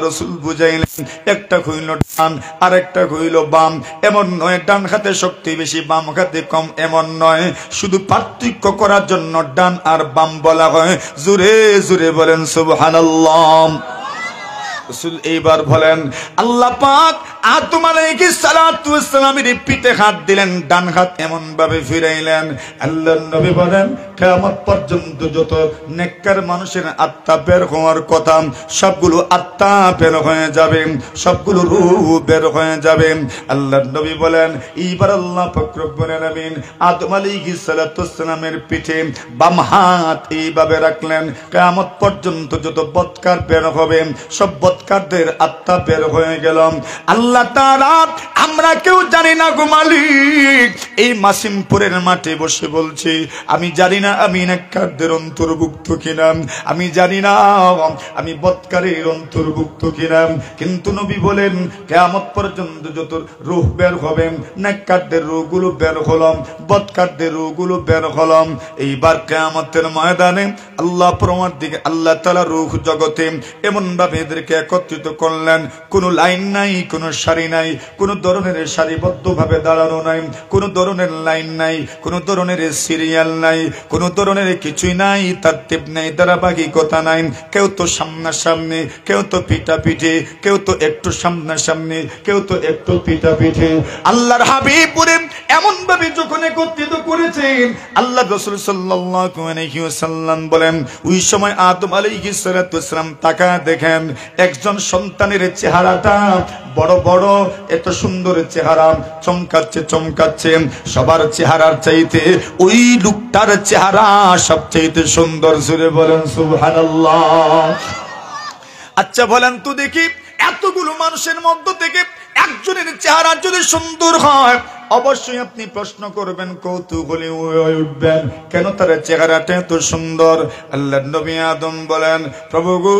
Speaker 1: রাসূল বুঝাইলেন, একটা হইল ডান আর একটা হইল বাম, এমন নয় ডান হাতে শক্তি বেশি বাম হাতে কম, এমন নয়। শুধু পার্থক্য করার জন্য ডান আর বাম বলা হয়। জোরে জোরে বলেন সুবহানাল্লাহ। রাসূল এইবার বলেন, আল্লাহ পাক আদম আলাইহিস সালাতু ওয়াস সালামের পিঠে হাত দিলেন, ডান হাত এমন ভাবে ফিরাইলেন। আল্লাহর নবী বলেন, কিয়ামত পর্যন্ত যত নেককার মানুষের আত্মা বের হওয়ার কথা সবগুলো আত্মা বের হয়ে যাবে, সবগুলো রূহ বের হয়ে যাবে। আল্লাহর নবী বলেন, এইবার আল্লাহ পাক রব্বুল আলামিন আদম আলাইহিস সালাতু ওয়াস সালামের পিঠে বাম হাত এইভাবে রাখলেন। কিয়ামত পর্যন্ত যত বদকার বের হবে সব বদকারদের আত্মা বের হয়ে গেল। আল্লাহ তাআলা, আমরা কেউ জানি না গো মালিক, এই মাসিমপুরের মাঠে বসে বলছি, আমি জানি না আমি নেককারদের অন্তর্ভুক্ত কিনা, আমি জানি না আমি বদকারের অন্তর্ভুক্ত কিনা, কিন্তু নবী বলেন কিয়ামত পর্যন্ত যত রূহ বের হবে, নেককারদের রূহগুলো বের হলাম, বদকারদের রূহগুলো বের হলাম। এইবার কিয়ামতের ময়দানে আল্লাহ পরওয়ারদিগার আল্লাহ তাআলা রূহ জগতে এমন ভাবে এদেরকে একত্রিত করলেন, কোনো লাইন নাই, কোনো সারি নাই, কোনো ধরনের সারিবদ্ধভাবে দাঁড়ানো নাই, কোনো ধরনের লাইন নাই, কোনো ধরনের সিরিয়াল নাই, কোনো ধরনের কিছুই নাই, তারতিব নাই, ধারাবাহিকতা নাই। কেউ তো সামনাসামনি, কেউ তো পিঠাপিঠি, কেউ তো একটু সামনাসামনি, কেউ তো একটু পিঠাপিঠি। আল্লাহর হাবিব বলেন এমন ভাবে যখন একত্রিত করেছেন, আল্লাহ রাসূল সাল্লাল্লাহু আলাইহি ওয়াসাল্লাম বলেন ওই সময় আদম আলাইহিস সালাতু ওয়াসসালাম তাকায় দেখেন একজন সন্তানের চেহারাটা বড় বড়, এত সুন্দর চেহারা, চমকাচ্ছে চমকাচ্ছে। সবার চেহারার চাইতে ওই লোকটার চেহারা সবচেয়ে সুন্দর। জোরে বলেন সুবহানাল্লাহ। আচ্ছা বলেন তো দেখি, এতগুলো মানুষের মধ্য থেকে একজনের চেহারা যদি সুন্দর হয়, অবশ্যই আপনি প্রশ্ন করবেন, কৌতূহলী হয়ে উঠবেন, কেন তার চেহারাটা এত সুন্দর? আল্লাহর নবী আদম বলেন, প্রভু গো,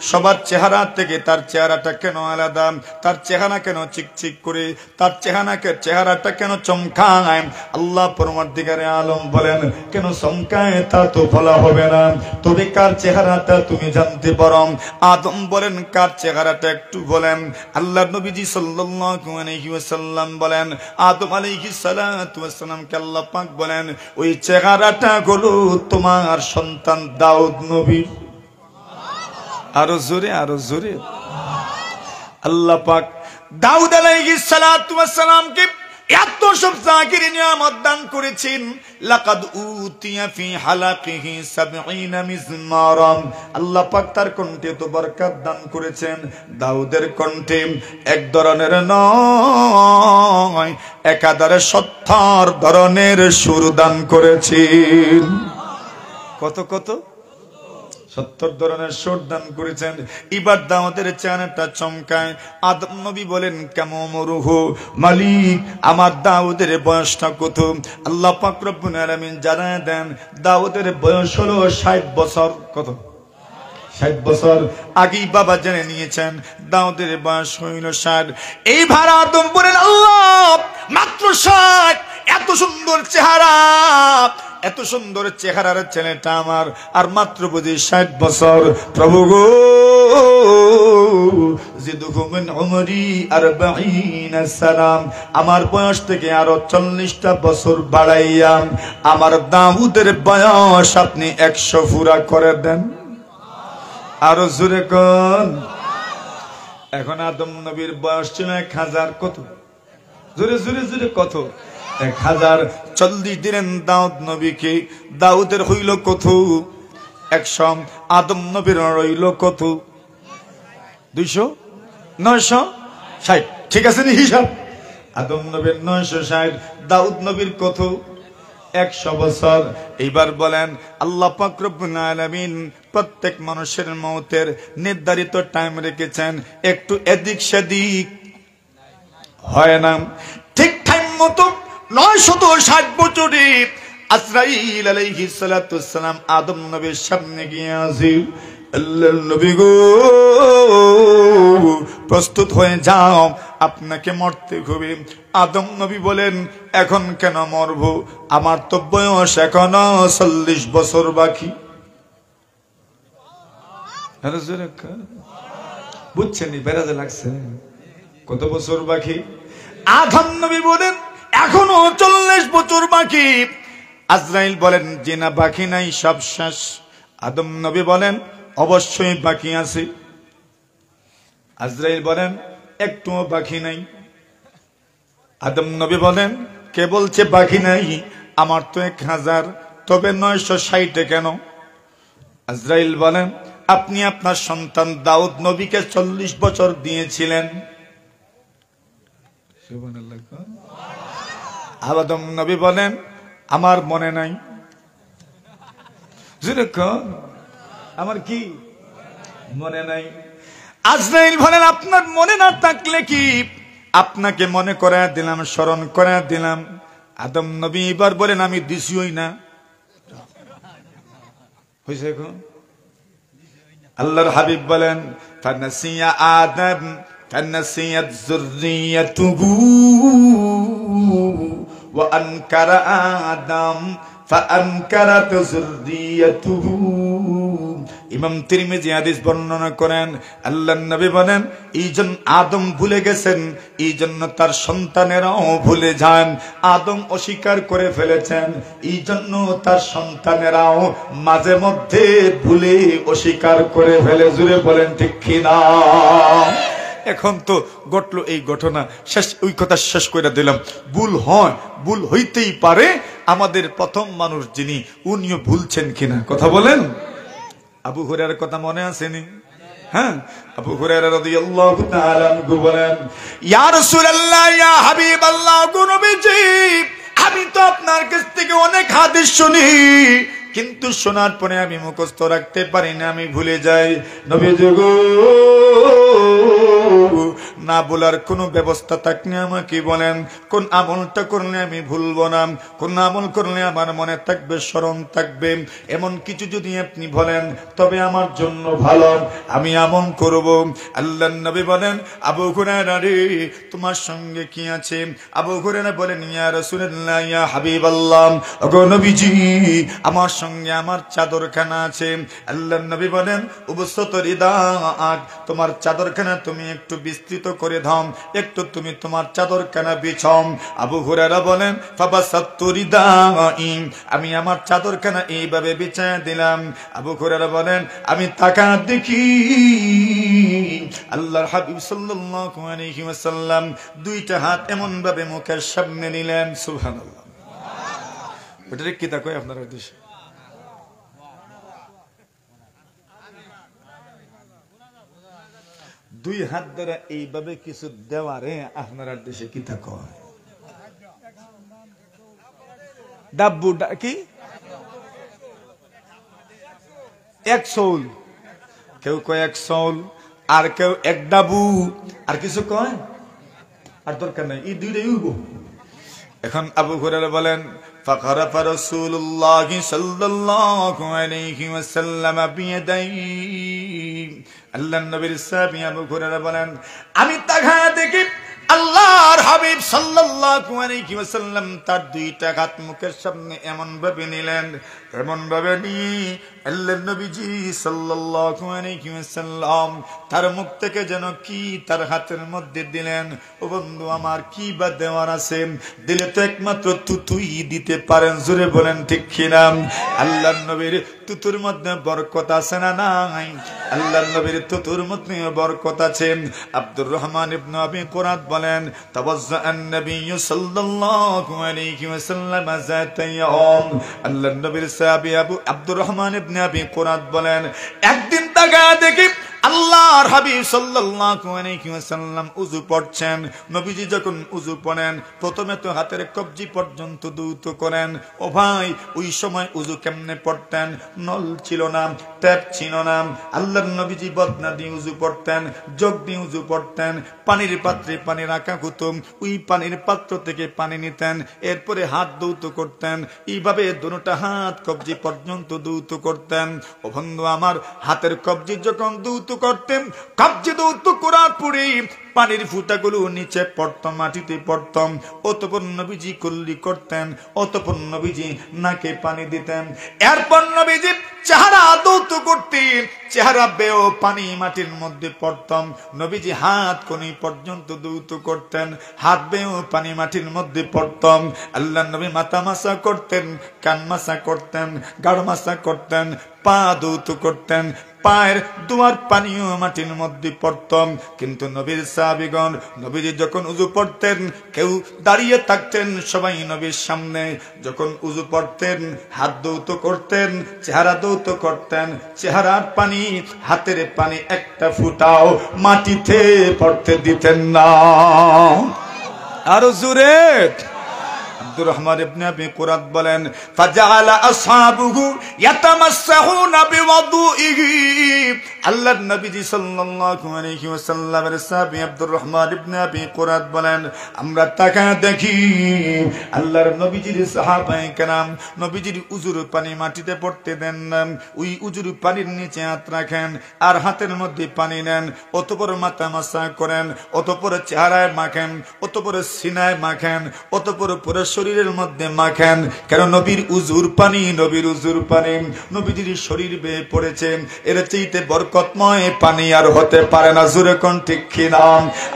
Speaker 1: সবার চেহারা থেকে তার চেহারাটা কেন আলাদা? তার চেহারা কেন চিকচিক করে? তার চেহারাটা কেন চমকায়? আল্লাহ পরমার্থিকারে আলম বলেন, কেন চমকায় তা তো বলা হবে না, তবে কার চেহারাটা তুমি জানতে পারো। আদম বলেন, কার চেহারাটা একটু বলেন। আল্লাহর নবীজি সাল্লাল্লাহু আলাইহি ওয়াসাল্লাম বলেন, আদম আলাইহিস সালাতু ওয়াসসালামকে আল্লাহ পাক বলেন, ওই চেহারাটা হলো তোমার সন্তান দাউদ নবী। আরো জোরে, আরো জোরে। আল্লাহ পাক দাউদ আলাইহিস সালাতু ওয়াসসালামকে এত সব জাকির নিয়ামত দান করেছেন। লাকাদ উতিয়া ফি হালাকিহি 70 মিজমারাম। আল্লাহ পাক তার কণ্ঠে তো বরকত দান করেছেন। দাউদের কণ্ঠে এক ধরনের নয়, একাধারে 70 ধরনের সুর দান করেছেন। কত কত? 70 ধরনের সুর দান করেছেন। এবার দাউদের চেহারাটা চমকায়। আদম নবী বলেন, কেমন মরুহু মালিক, আমার দাউদের বয়সটা কত? আল্লাহ পাক রব্বুল আলামিন জানায় দেন, দাউদের বয়স হলো 60 বছর। কত? 60 বছর। আগেই বাবা জেনে নিয়েছেন দাউদের বয়স হইল 60। এইবার আদম বলেন, আল্লাহ মাত্র 60, এত সুন্দর চেহারা, এত সুন্দর চেহারার ছেলেটা আমার, আর মাত্র বুঝি 60 বছর। প্রভু গো, জিদহু মিন উমরি 40 সালাম, আমার বয়স থেকে আরো 40টা বছর বাড়াইয়া আমার দাউদের বয়স আপনি 100 পুরা করে দেন। আরো জোরে কোন। এখন আদম নবীর বয়স ছিল 1000। কত? জোরে জোরে জোরে কত? 1040 দিলেন দাউদ নবীকে। দাউদের হইল কত? 100। আদম নবীর রইল কত? 200, 960। ঠিক আছে নি হিসাব? আদম নবীর 960, দাউদ নবীর কত? 100 বছর। এইবার বলেন, আল্লাহ পাক রব্বুল আলামিন প্রত্যেক মানুষের মওতের নির্ধারিত টাইম রেখেছেন, একটু এদিক সেদিক হয় না। ঠিক টাইম মতো 960 বছরে আজরাইল আলাইহিস সালাতু ওয়াসসালাম আদম নবীর সামনে গিয়ে হাজির। আল্লাহর নবী গো, প্রস্তুত হয়ে যাও, আপনাকে মরতে হবে। আদম নবী বলেন, এখন কেন মরব? আমার তো বয়স এখনো 40 বছর বাকি। বুঝছেন? বেড়াতে লাগছে। কত বছর বাকি? আদম নবী বলেন, এখনো 40 বছর বাকি। আজরাইল বলেন, যে না বাকি নাই, সব শেষ। আদম নবী বলেন, অবশ্যই বাকি আছে। আজরাইল বলেন, একটুও বাকি নাই। আদম নবী বলেন, কে বলছে বাকি নাই? আমার তো 1000, তবে 960 কেন? আজরাইল বলেন, আপনি আপনার সন্তান দাউদ নবীকে 40 বছর দিয়েছিলেন। আদম নবী বলেন, আমার মনে নাই। আমার কি মনে নাই? আজরাইল বলেন, আপনার মনে না থাকলে কি, আপনাকে মনে করায় দিলাম, স্মরণ করায় দিলাম। আদম নবী এবার বলেন, আমি দিছিই না। হয়েছে? এখন আল্লাহর হাবিব বলেন, ফানাসিয়া আদম ফানাসিয়াত যুররিয়াতুহু ওয়া আনকারা আদম ফাআনকারাত যুররিয়াতুহু। ইমাম তিরমিজি হাদিস বর্ণনা করেন, আল্লাহর নবী বলেন এই জন্য আদম ভুলে গেছেন, এই জন্য তার সন্তানেরাও ভুলে যান। আদম অস্বীকার করে ফেলেছেন, এই জন্য তার সন্তানেরাও মাঝে মধ্যে ভুলে অস্বীকার করে ফেলে। জুড়ে বলেন ঠিক কিনা? এখন তো ঘটলো এই ঘটনা, শেষ ওই কথা শেষ করে দিলাম। ভুল হয়, ভুল হইতেই পারে। আমাদের প্রথম মানুষ যিনি, উনিও ভুলছেন কিনা কথা বলেন। আবু হুরায়রার কথা মনে আসেনি? হ্যাঁ, আবু হুরায়রা রাদিয়াল্লাহু তাআলা আনহু বলেন, ইয়া রাসূলুল্লাহ, ইয়া হাবিবাল্লাহ, গো নবীজি, আমি তো আপনার কাছ থেকে অনেক হাদিস শুনি, কিন্তু শোনার পরে আমি মুখস্থ রাখতে পারি না, আমি ভুলে যাই। নবীজি গো, না বলার কোন ব্যবস্থা থাকলে আমাকে বলেন, কোন আমলটা করলে আমি ভুলবো না, কোন আমল করলে আমার মনে থাকবে, স্মরণ থাকবে, এমন কিছু যদি আপনি বলেন তবে আমার জন্য ভালো, আমি আমল করব। আল্লাহর নবী বলেন, আবু হুরায়রা রে, তোমার সঙ্গে কি আছে? আবু হুরায়রা বলেন, ইয়া রাসূলুল্লাহ, ইয়া হাবিবাল্লাহ, ওগো নবীজি, আমার সঙ্গে আমার চাদরখানা আছে। আল্লাহর নবী বলেন, উবসত রিদাক, তোমার চাদরখানা তুমি একটু বিস্তৃত করে দাও, একটু তুমি তোমার চাদরখানা বিছাও। আবু হুরায়রা বলেন, ফাবাসাতু রিদাই, আমি আমার চাদরখানা এইভাবে বিছায়া দিলাম। আবু হুরায়রা বলেন, আমি তাকা দেখি আল্লাহর হাবিব সাল্লাল্লাহু আলাইহি ওয়াসাল্লাম দুইটা হাত এমন ভাবে মুখের সামনে নিলেন। সুবহানাল্লাহ। ওটা কি তা কয় আপনারা দেশে? দুই হাত দ্বারা এইভাবে কিছু দেওয়ারে আপনার দেশে কি তা কয়? ডাব্বু কি? এক সৌল, কেউ কয় এক সৌল, আর কেউ এক ডাবু, আর কিছু কয়, আর দরকার নাই, এই দুইটাই উঠবো। এখন আবু হুরায়রা বলেন, ফাকারাফা রাসূলুল্লাহ সাল্লাল্লাহু আলাইহি ওয়াসাল্লাম বিয়াদাইহি, আল্লাহর নবীর সাহাবী আবু হুরায়রা বলেন, আমি তাকায়া দেখি আল্লাহর হাবিব সাল্লাল্লাহু আলাইহি ওয়াসাল্লাম তার দুইটা হাত মুখের সামনে এমন ভাবে নিলেন, এমন ভাবে নিয়ে আল্লাহর নবীজি সাল্লাল্লাহু আলাইহি ওয়াসাল্লাম তার মুখ থেকে যেন কি তার হাতের মধ্যে দিলেন। ও বন্ধু আমার, কি বা দেওয়ার আছে? দিলে তো একমাত্র তুতুই দিতে পারেন। জোরে বলেন ঠিক কিনা? আল্লাহর নবীর তুতুর মধ্যে বরকত আছে না নাই? আল্লাহর নবীর তুতুর মধ্যে বরকত আছে। আব্দুর রহমান ইবনে আবি কুরাত বলেন, তাওয়াজ্জাআন নবী সাল্লাল্লাহু আলাইহি ওয়াসাল্লাম যাতা ইয়াউম, আল্লাহর নবীর সাহাবী আব্দুর রহমান ইবনে আবি কুরাত বলেন, একদিন তাকায়া দেখি আল্লাহর হাবিব সাল্লাল্লাহু আলাইহি ওয়াসাল্লাম উযু পড়ছেন। নবীজি যখন উযু পড়েন প্রথমে তো হাতের কবজি পর্যন্ত ধৌত করেন। ও ভাই, ওই সময় উযু কেমনে পড়তেন? নল ছিল না, ট্যাপ ছিল না। আল্লাহর নবীজি বদনা দিয়ে উযু পড়তেন, জগ দিয়ে উযু পড়তেন। পানির পাত্রে পানি রাখা হতো, ওই পানির পাত্র থেকে পানি নিতেন, এরপরে হাত ধৌত করতেন। এইভাবে দুটো হাত কবজি পর্যন্ত ধৌত করতেন। ও বন্ধু আমার, হাতের কবজি যখন ধৌত করতেন, কবজি ধৌত করার পরে পানির ফুটাগুলো নিচে পড়তো, মাটিতে পড়তাম। অতঃপর নবীজি কুল্লি করতেন, অতঃপর নবীজি নাকে পানি দিতেন। এরপর নবীজি চেহারা ধৌত করতেন, চেহারা বেও পানি মাটির মধ্যে পড়তাম। নবীজি হাত কোনি পর্যন্ত ধৌত করতেন, হাত বেও পানি মাটির মধ্যে পড়তাম। আল্লাহ নবী মাথা মাসা করতেন, কান মাসা করতেন, গাড় মাসা করতেন, পা ধৌত করতেন, পায়ের দুয়ার পানিও মাটির মধ্যে পড়তাম। কিন্তু নবীর সাহাবীগণ নবীজি যখন উযু পড়তেন, কেউ দাঁড়িয়ে থাকতেন সবাই নবীর সামনে। যখন উযু পড়তেন হাত ধৌত করতেন, চেহারা ধৌত করতেন, চেহারার পানি হাতের পানি একটা ফুটাও মাটিতে পড়তে দিতেন না। আরো জোরে। আব্দুর রহমান ইবনে আবি কুরাত বলেন, ফাজাআলা আসহাবুহু ইয়াতামাসসাহুনা বিওয়াদুইহি, আল্লাহর নবীজি সাল্লাল্লাহু আলাইহি ওয়াসাল্লামের সাহাবী আব্দুর রহমান ইবনে আবি কুরাত বলেন, আমরা তাকায়া দেখি আল্লাহর নবীজির সাহাবায়ে কেরাম নবীজির উযুর পানি মাটিতে পড়তে দেন না, ওই উযুর পানির নিচে হাত রাখেন আর হাতের মধ্যে পানি নেন, অতঃপর মাথা মাসা করেন, অতঃপর চেহারায় মাখেন, অতঃপর সিনায় মাখেন, অতঃপর পুরো শরীরের মধ্যে মাখেন। কেন? নবীর উজুর পানি, নবীর উজুর পানি, নবীজির শরীর বেয়ে পড়েছে, এর চাইতে বরকতময় পানি আর হতে পারে না। জোরে কোন ঠিক কিনা?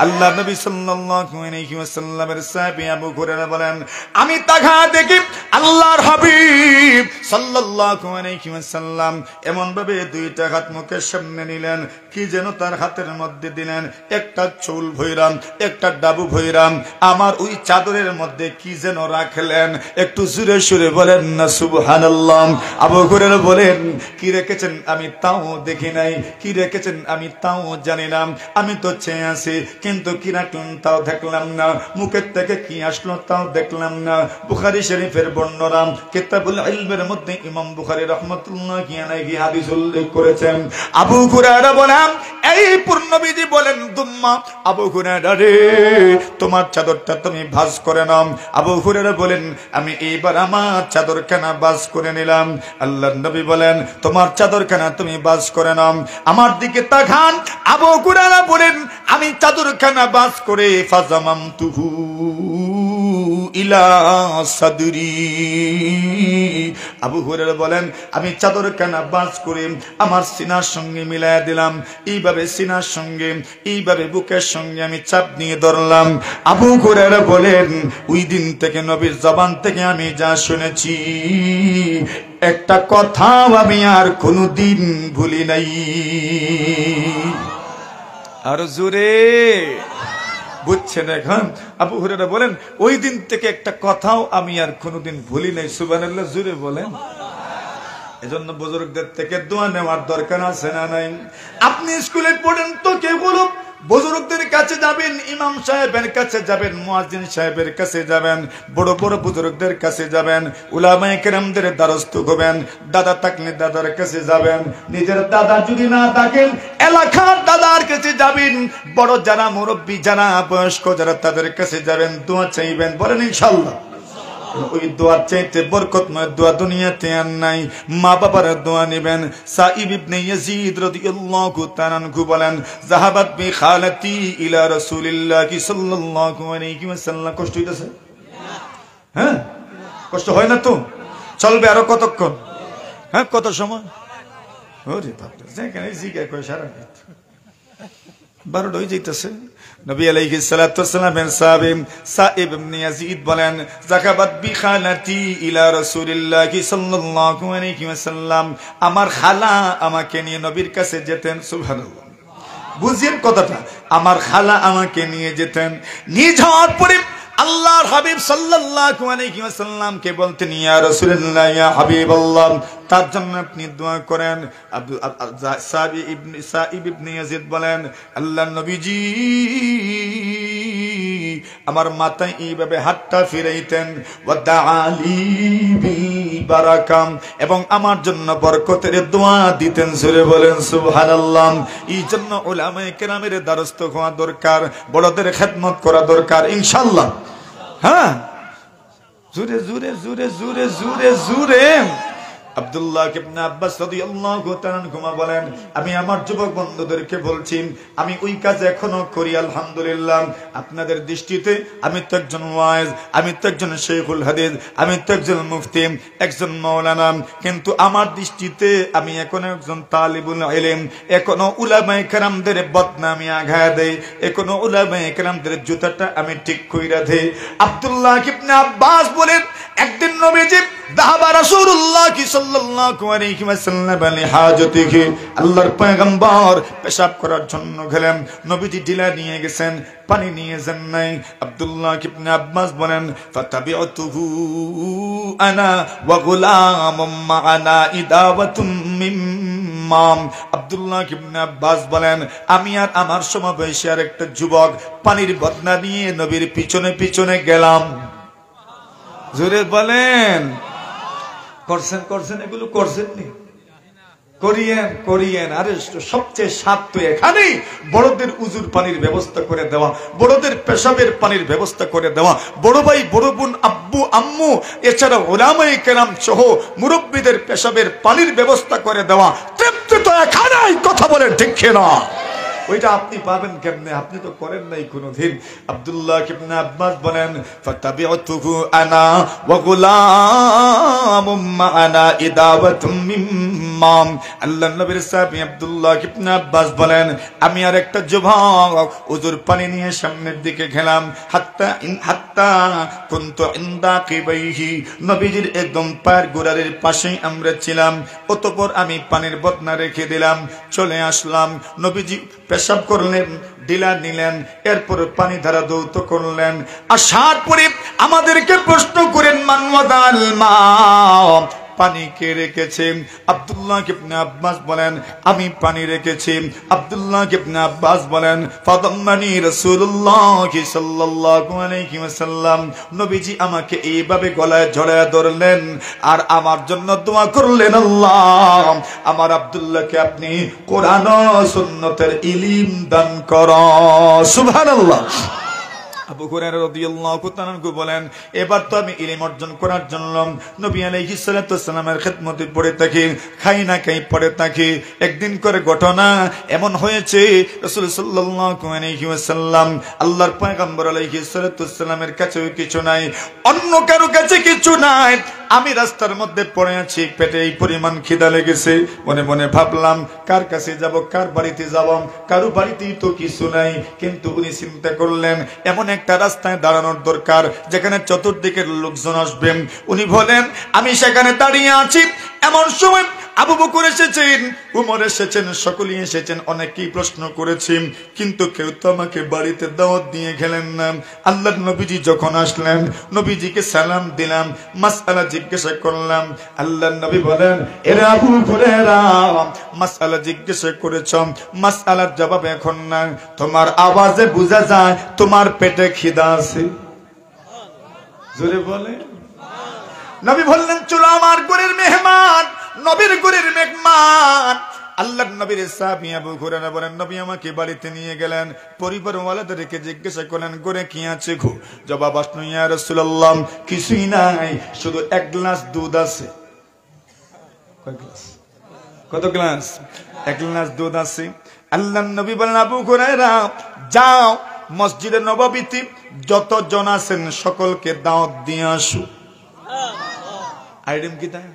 Speaker 1: আল্লাহ নবী সাল্লাল্লাহু আলাইহি ওয়াসাল্লামের সাহাবী আবু হুরায়রা বলেন, আমি তাকা দেখি আল্লাহর হাবিব সাল্লাল্লাহু আলাইহি ওয়াসাল্লাম এমন ভাবে দুইটা হাত মুখের সামনে নিলেন, কি যেন তার হাতের মধ্যে দিলেন, একটা চুল ভৈরাম, একটা ডাবু ভৈরাম, আমার ওই চাদরের মধ্যে কি যেন রাখলেন। একটু জোরে সুরে বলেন না সুবহানাল্লাহ। আবু হুরায়রা বলেন, কি রেখেছেন আমি তাও দেখি নাই, কি রেখেছেন আমি তাও জানি না, আমি তো চেয়ে আছি, কিন্তু কি রাখলেন তাও দেখলাম না, মুখের থেকে কি আসলো তাও দেখলাম না। বুখারী শরীফের বর্ণনা কিতাবুল ইলমের মধ্যে ইমাম বুখারী রাহমাতুল্লাহি আলাইহি হাদিস উল্লেখ করেছেন। আবু হুরায়রা বলেন, এই পূর্ণবিধি বলেন দুম্মা, আবু হুরায়রা রে, তোমার চাদরটা তুমি ভাঁজ করে নাও। আবু হুরায়রা বলেন, আমি এইবার আমার চাদরখানা ভাঁজ করে নিলাম। আল্লাহর নবী বলেন, তোমার চাদরখানা তুমি ভাঁজ করে নাও, আমার দিকে তাকান। আবু হুরায়রা বলেন, আমি চাদরখানা ভাঁজ করে ফাজামামতুহু ইলা সাদরি। আবু হুরায়রা বলেন, আমি চাদরখানা ভাঁজ করে আমার সিনার সঙ্গে মিলায়া দিলাম, এইভাবে সিনার সঙ্গে, এইভাবে বুকের সঙ্গে আমি চাপ নিয়ে ধরলাম। আবু হুরায়রা বলেন, ওই দিন থেকে নবীর জবান থেকে আমি যা শুনেছি, একটা কথাও আমি আর কোনোদিন ভুলি নাই। আর জোরে বুঝছেন এখন? আবু হুরায়রা বলেন, ওই দিন থেকে একটা কথাও আমি আর কোনোদিন ভুলি নাই। সুবহানাল্লাহ, জোরে বলেন। এজন্য বুজুর্গদের থেকে দোয়া নেওয়ার দরকার আছে না নাই? আপনি স্কুলে পড়েন তো কেউ বলো, বুজুর্গদের কাছে যাবেন, ইমাম সাহেবের কাছে যাবেন, মুয়াজ্জিন সাহেবের কাছে যাবেন, বড় বড় বুজুর্গদের কাছে যাবেন, উলামায়ে কেরামদের দ্বারস্থ হবেন। দাদা থাকলে দাদার কাছে যাবেন, নিজের দাদা যদি না থাকেন এলাকার দাদার কাছে যাবেন, বড় যারা মুরব্বী, যারা বয়স্ক যারা, তাদের কাছে যাবেন, দোয়া চাইবেন। বলেন ইনশাআল্লাহ। ওই দোয়ার চাইতে বরকতময় দোয়া দুনিয়াতে আর নাই। মা বাবার দোয়া নেবেন। সাইব ইবনে ইয়াজিদ রাদিয়াল্লাহু তাআলা আনহু বলেন, যাহাবাত বি খালাতি ইলা রাসূলিল্লাহি সাল্লাল্লাহু আলাইহি ওয়াসাল্লাম। কষ্ট হইতাছে? হ্যাঁ, কষ্ট হয় না তো? চলবে আরো কতক্ষণ? হ্যাঁ, কত সময়? ওরে বাপ রে, যেখানে জিজ্ঞাসা করে সারা রাত 12টা হয়ে যাইতেছে। নবী আলাইহিস সালাতু ওয়াসসালামের সাহাবী সাইব ইবনে ইয়াজিদ বলেন, যাকাবাত বি খালাতি ইলা রাসূলিল্লাহি সাল্লাল্লাহু আলাইহি ওয়াসাল্লাম, আমার খালা আমাকে নিয়ে নবীর কাছে যেতেন। সুবহানাল্লাহ, বুঝেন কথাটা? আমার খালা আমাকে নিয়ে যেতেন। নিয়ে যাওয়ার পরে আল্লাহর হাবিব সাল্লাল্লাহু আলাইহি ওয়াসাল্লামকে বলতেন, ইয়া রাসূলুল্লাহ, ইয়া হাবিবাল্লাহ, তার জন্য আপনি দোয়া করেন। সাইব ইবনে ইয়াজিদ বলেন, আল্লাহর নবীজি আমার মাথায় এইভাবে হাতটা ফিরাইতেন, ওয়া দাআলি বিল বারাকাম, এবং আমার জন্য বরকতের দোয়া দিতেন। জোরে বলেন সুবহানাল্লাহ। এই জন্য উলামায়ে কেরামের দ্বারস্থ হওয়া দরকার, বড়দের খেদমত করা দরকার ইনশাআল্লাহ। হ্যাঁ, জোরে জোরে জোরে জোরে জোরে জোরে। আব্দুল্লাহ ইবনে আব্বাস রাদিয়াল্লাহু তাআলা আনহুমা বলেন, আমি আমার যুবক বন্ধুদেরকে বলছি, আমি ওই কাজ এখনো করি আলহামদুলিল্লাহ। আপনাদের দৃষ্টিতে আমি তো একজন ওয়াইজ, আমি তো একজন শেখুল হাদিস, আমি তো একজন মুফতি, একজন মাওলানা, কিন্তু আমার দৃষ্টিতে আমি এখনো একজন তালিবুল ইলম। এখনো উলামায়ে কেরামদের বদনামি আঘায় দেই, এখনো উলামায়ে কেরামদের জুতাটা আমি ঠিক কইরা দেই। আব্দুল্লাহ ইবনে আব্বাস বলেন, একদিন নবীজি দাহাবা রাসূলুল্লাহ সাল্লাল্লাহু আলাইহি ওয়াসাল্লাম লিহাজাতিহি, আল্লাহর পয়গম্বর পেশাব করার জন্য গেলেন, নবীজি ঢিলা নিয়ে গেছেন, পানি নিয়ে যান নাই। আব্দুল্লাহ ইবনে আব্বাস বলেন, ফাতাবিউতুহু আনা ওয়া গুলামুম মা'ানা ইদাওয়াতুম মিম্মাম। আব্দুল্লাহ ইবনে আব্বাস বলেন, আমি আর আমার সমবয়সী আর একটা যুবক পানির বদনা নিয়ে নবীর পিছনে পিছনে গেলাম। জোরে বলেন, করছেন করছেন, এগুলো করছেন নি? করিয়েন করিয়েন। আরে সবচেয়ে স্বাদ তো এখানেই, বড়দের উজুর পানির ব্যবস্থা করে দেওয়া, বড়দের পেশাবের পানির ব্যবস্থা করে দেওয়া, বড় ভাই বড় বোন আব্বু আম্মু এছাড়া উলামায়ে কেরাম সহ মুরব্বীদের পেশাবের পানির ব্যবস্থা করে দেওয়া, তৃপ্তি তো এখানেই। কথা বলেন ঠিক না? ওইটা আপনি পাবেন কেমনে? আপনি তো করেন নাই কোনোদিন। আব্দুল্লাহ ইবনে আব্বাস বলেন ফাতাবিউতুহু আনা ওয়া গুলামুম মা'আনা ইদাওয়াতুম মিম্মাম। আল্লাহর নবীর সাহাবী আব্দুল্লাহ ইবনে আব্বাস বলেন আমি আর একটা যুবক হুজুর পানি নিয়ে সামনের দিকে গেলাম, হাত্তা কুনতু ইনদা কিবাইহি, নবীজির একদম পায়ের গোড়ালির পাশেই আমরা ছিলাম। অতঃপর আমি পানির বদনা রেখে দিলাম, চলে আসলাম। নবীজি পেশাব করলেন, ডিলা নিলেন, এরপর পানি ধারা দৌত করলেন। আসার পরে আমাদেরকে প্রশ্ন করেন মান ওয়াদাল মা, পানি কে রেখেছে? আব্দুল্লাহ ইবনে আব্বাস বলেন আমি পানি রেখেছি। আব্দুল্লাহ ইবনে আব্বাস বলেন ফাদাম্মানি রাসূলুল্লাহ সাল্লাল্লাহু আলাইহি ওয়াসাল্লাম, নবীজি আমাকে এইভাবে গলায় জড়ায় ধরলেন আর আমার জন্য দোয়া করলেন, আল্লাহ আমার আব্দুল্লাহকে আপনি কোরআন ও সুন্নতের ইলম দান করুন। সুবহানাল্লাহ। আবু হুরায়রা রাদিয়াল্লাহু তাআলা আনহু বলেন এবার তো আমি ইলম অর্জন করার জন্য নবী আলাইহিস সালাতু ওয়াসসালামের খিদমতে পড়ে থাকি, খাই না খাই পড়ে থাকি। একদিন করে ঘটনা এমন হয়েছে রাসূল সাল্লাল্লাহু আলাইহি ওয়াসাল্লাম আল্লাহর পয়গম্বর আলাইহিস সালাতু ওয়াসসালামের কাছে কিছু নাই, অন্য কারো কাছে কিছু নাই। আমি রাস্তার মধ্যে পড়ে আছি, পেটে এই পরিমাণ খিদা লেগেছে। মনে মনে ভাবলাম কার কাছে যাব, কার বাড়িতে যাব, কারো বাড়িতেই তো কিছু নাই। কিন্তু উনি চিন্তা করলেন এমন একটা রাস্তায় দাঁড়ানোর দরকার যেখানে চতুর্দিকের লোকজন আসবেন। উনি বলেন আমি সেখানে দাঁড়িয়ে আছি। এমন সময় আবু বকর এসেছেন, উমর এসেছেন, সকলেই এসেছেন, অনেকেই প্রশ্ন করেছি কিন্তু কেউ তো আমাকে বাড়িতে দাওয়াত দিয়ে গেলেন না। আল্লাহর নবীজি যখন আসলেন নবীজিকে সালাম দিলাম, মাসআলা জিজ্ঞাসা করলাম। আল্লাহর নবী বলেন এরে আবু হুরায়রা মাসআলা জিজ্ঞাসা করেছ, মাসআলার জবাব এখন না, তোমার আওয়াজে বোঝা যায় তোমার পেটে খিদা আছে। জোরে বলে। নবী বললেন চলো আমার ঘরের মেহমান, নবীর ঘরের মেহমান। আল্লাহর নবীর সাহাবী আবু হুরায়রা বলেন নবী আমাকে বাড়িতে নিয়ে গেলেন, পরিবারওয়ালাদেরকে জিজ্ঞাসা করলেন ঘরে কি আছে গো? জবাব আসলো ইয়া রাসূলুল্লাহ কিছুই নাই, শুধু এক গ্লাস দুধ আছে। কয় গ্লাস? কত গ্লাস? এক গ্লাস দুধ আছে। আল্লাহর নবী বলেন আবু হুরায়রা যাও মসজিদে নববীতে যত জন আছেন সকলকে দাওয়াত দিয়ে আসো। আইটেম কি তাই?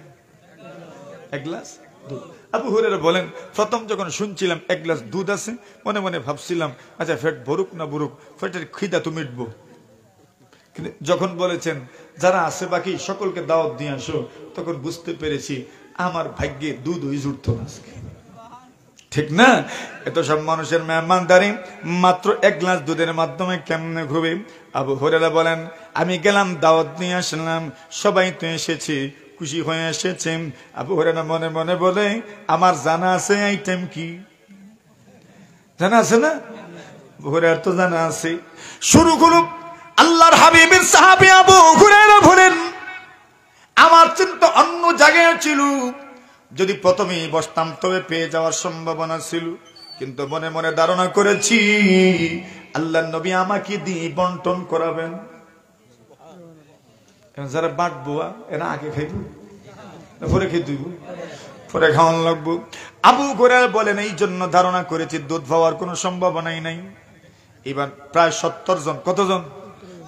Speaker 1: এক গ্লাস দুধ। আবু হুরায়রা বলেন প্রথম যখন শুনছিলাম এক গ্লাস দুধ আছে মনে মনে ভাবছিলাম আচ্ছা পেট ভরুক না ভরুক, পেটের খিদা তো মিটবো। কিন্তু যখন বলেছেন যারা আছে বাকি সকলকে দাওয়াত দিয়ে আসো, তখন বুঝতে পেরেছি আমার ভাগ্যে দুধ ওই জুড়তো না। ঠিক না? এত সব মানুষের মেহমানদারি মাত্র এক গ্লাস দুধের মাধ্যমে কেমনে ঘুবে? আবু হুরায়রা বলেন আমি গেলাম দাওয়াত নিয়ে আসলাম, সবাই তো এসেছি, খুশি হয়ে এসেছে। আবু হুরায়রা মনে মনে বলে আমার জানা আছে আইটেম কি? জানা আছে না? আবু হুরায়রার তো জানা আছে। শুরু করুক আল্লাহর হাবিবের সাহাবী আবু হুরায়রা বলেন আমার চিন্তা অন্য জায়গায় ছিল, যদি প্রথমেই বসতাম তবে পেয়ে যাওয়ার সম্ভাবনা ছিল, কিন্তু মনে মনে ধারণা করেছি আল্লাহর নবী আমাকে দিয়ে বন্টন করাবেন। যারা বাঁটবো এরা আগে খাইব, পরে খেয়ে দিব, পরে খাওয়ান লাগবো। আবু হুরায়রা বলেন এই জন্য ধারণা করেছি দুধ পাওয়ার কোনো সম্ভাবনাই নাই। এবার প্রায় 70 জন, কতজন?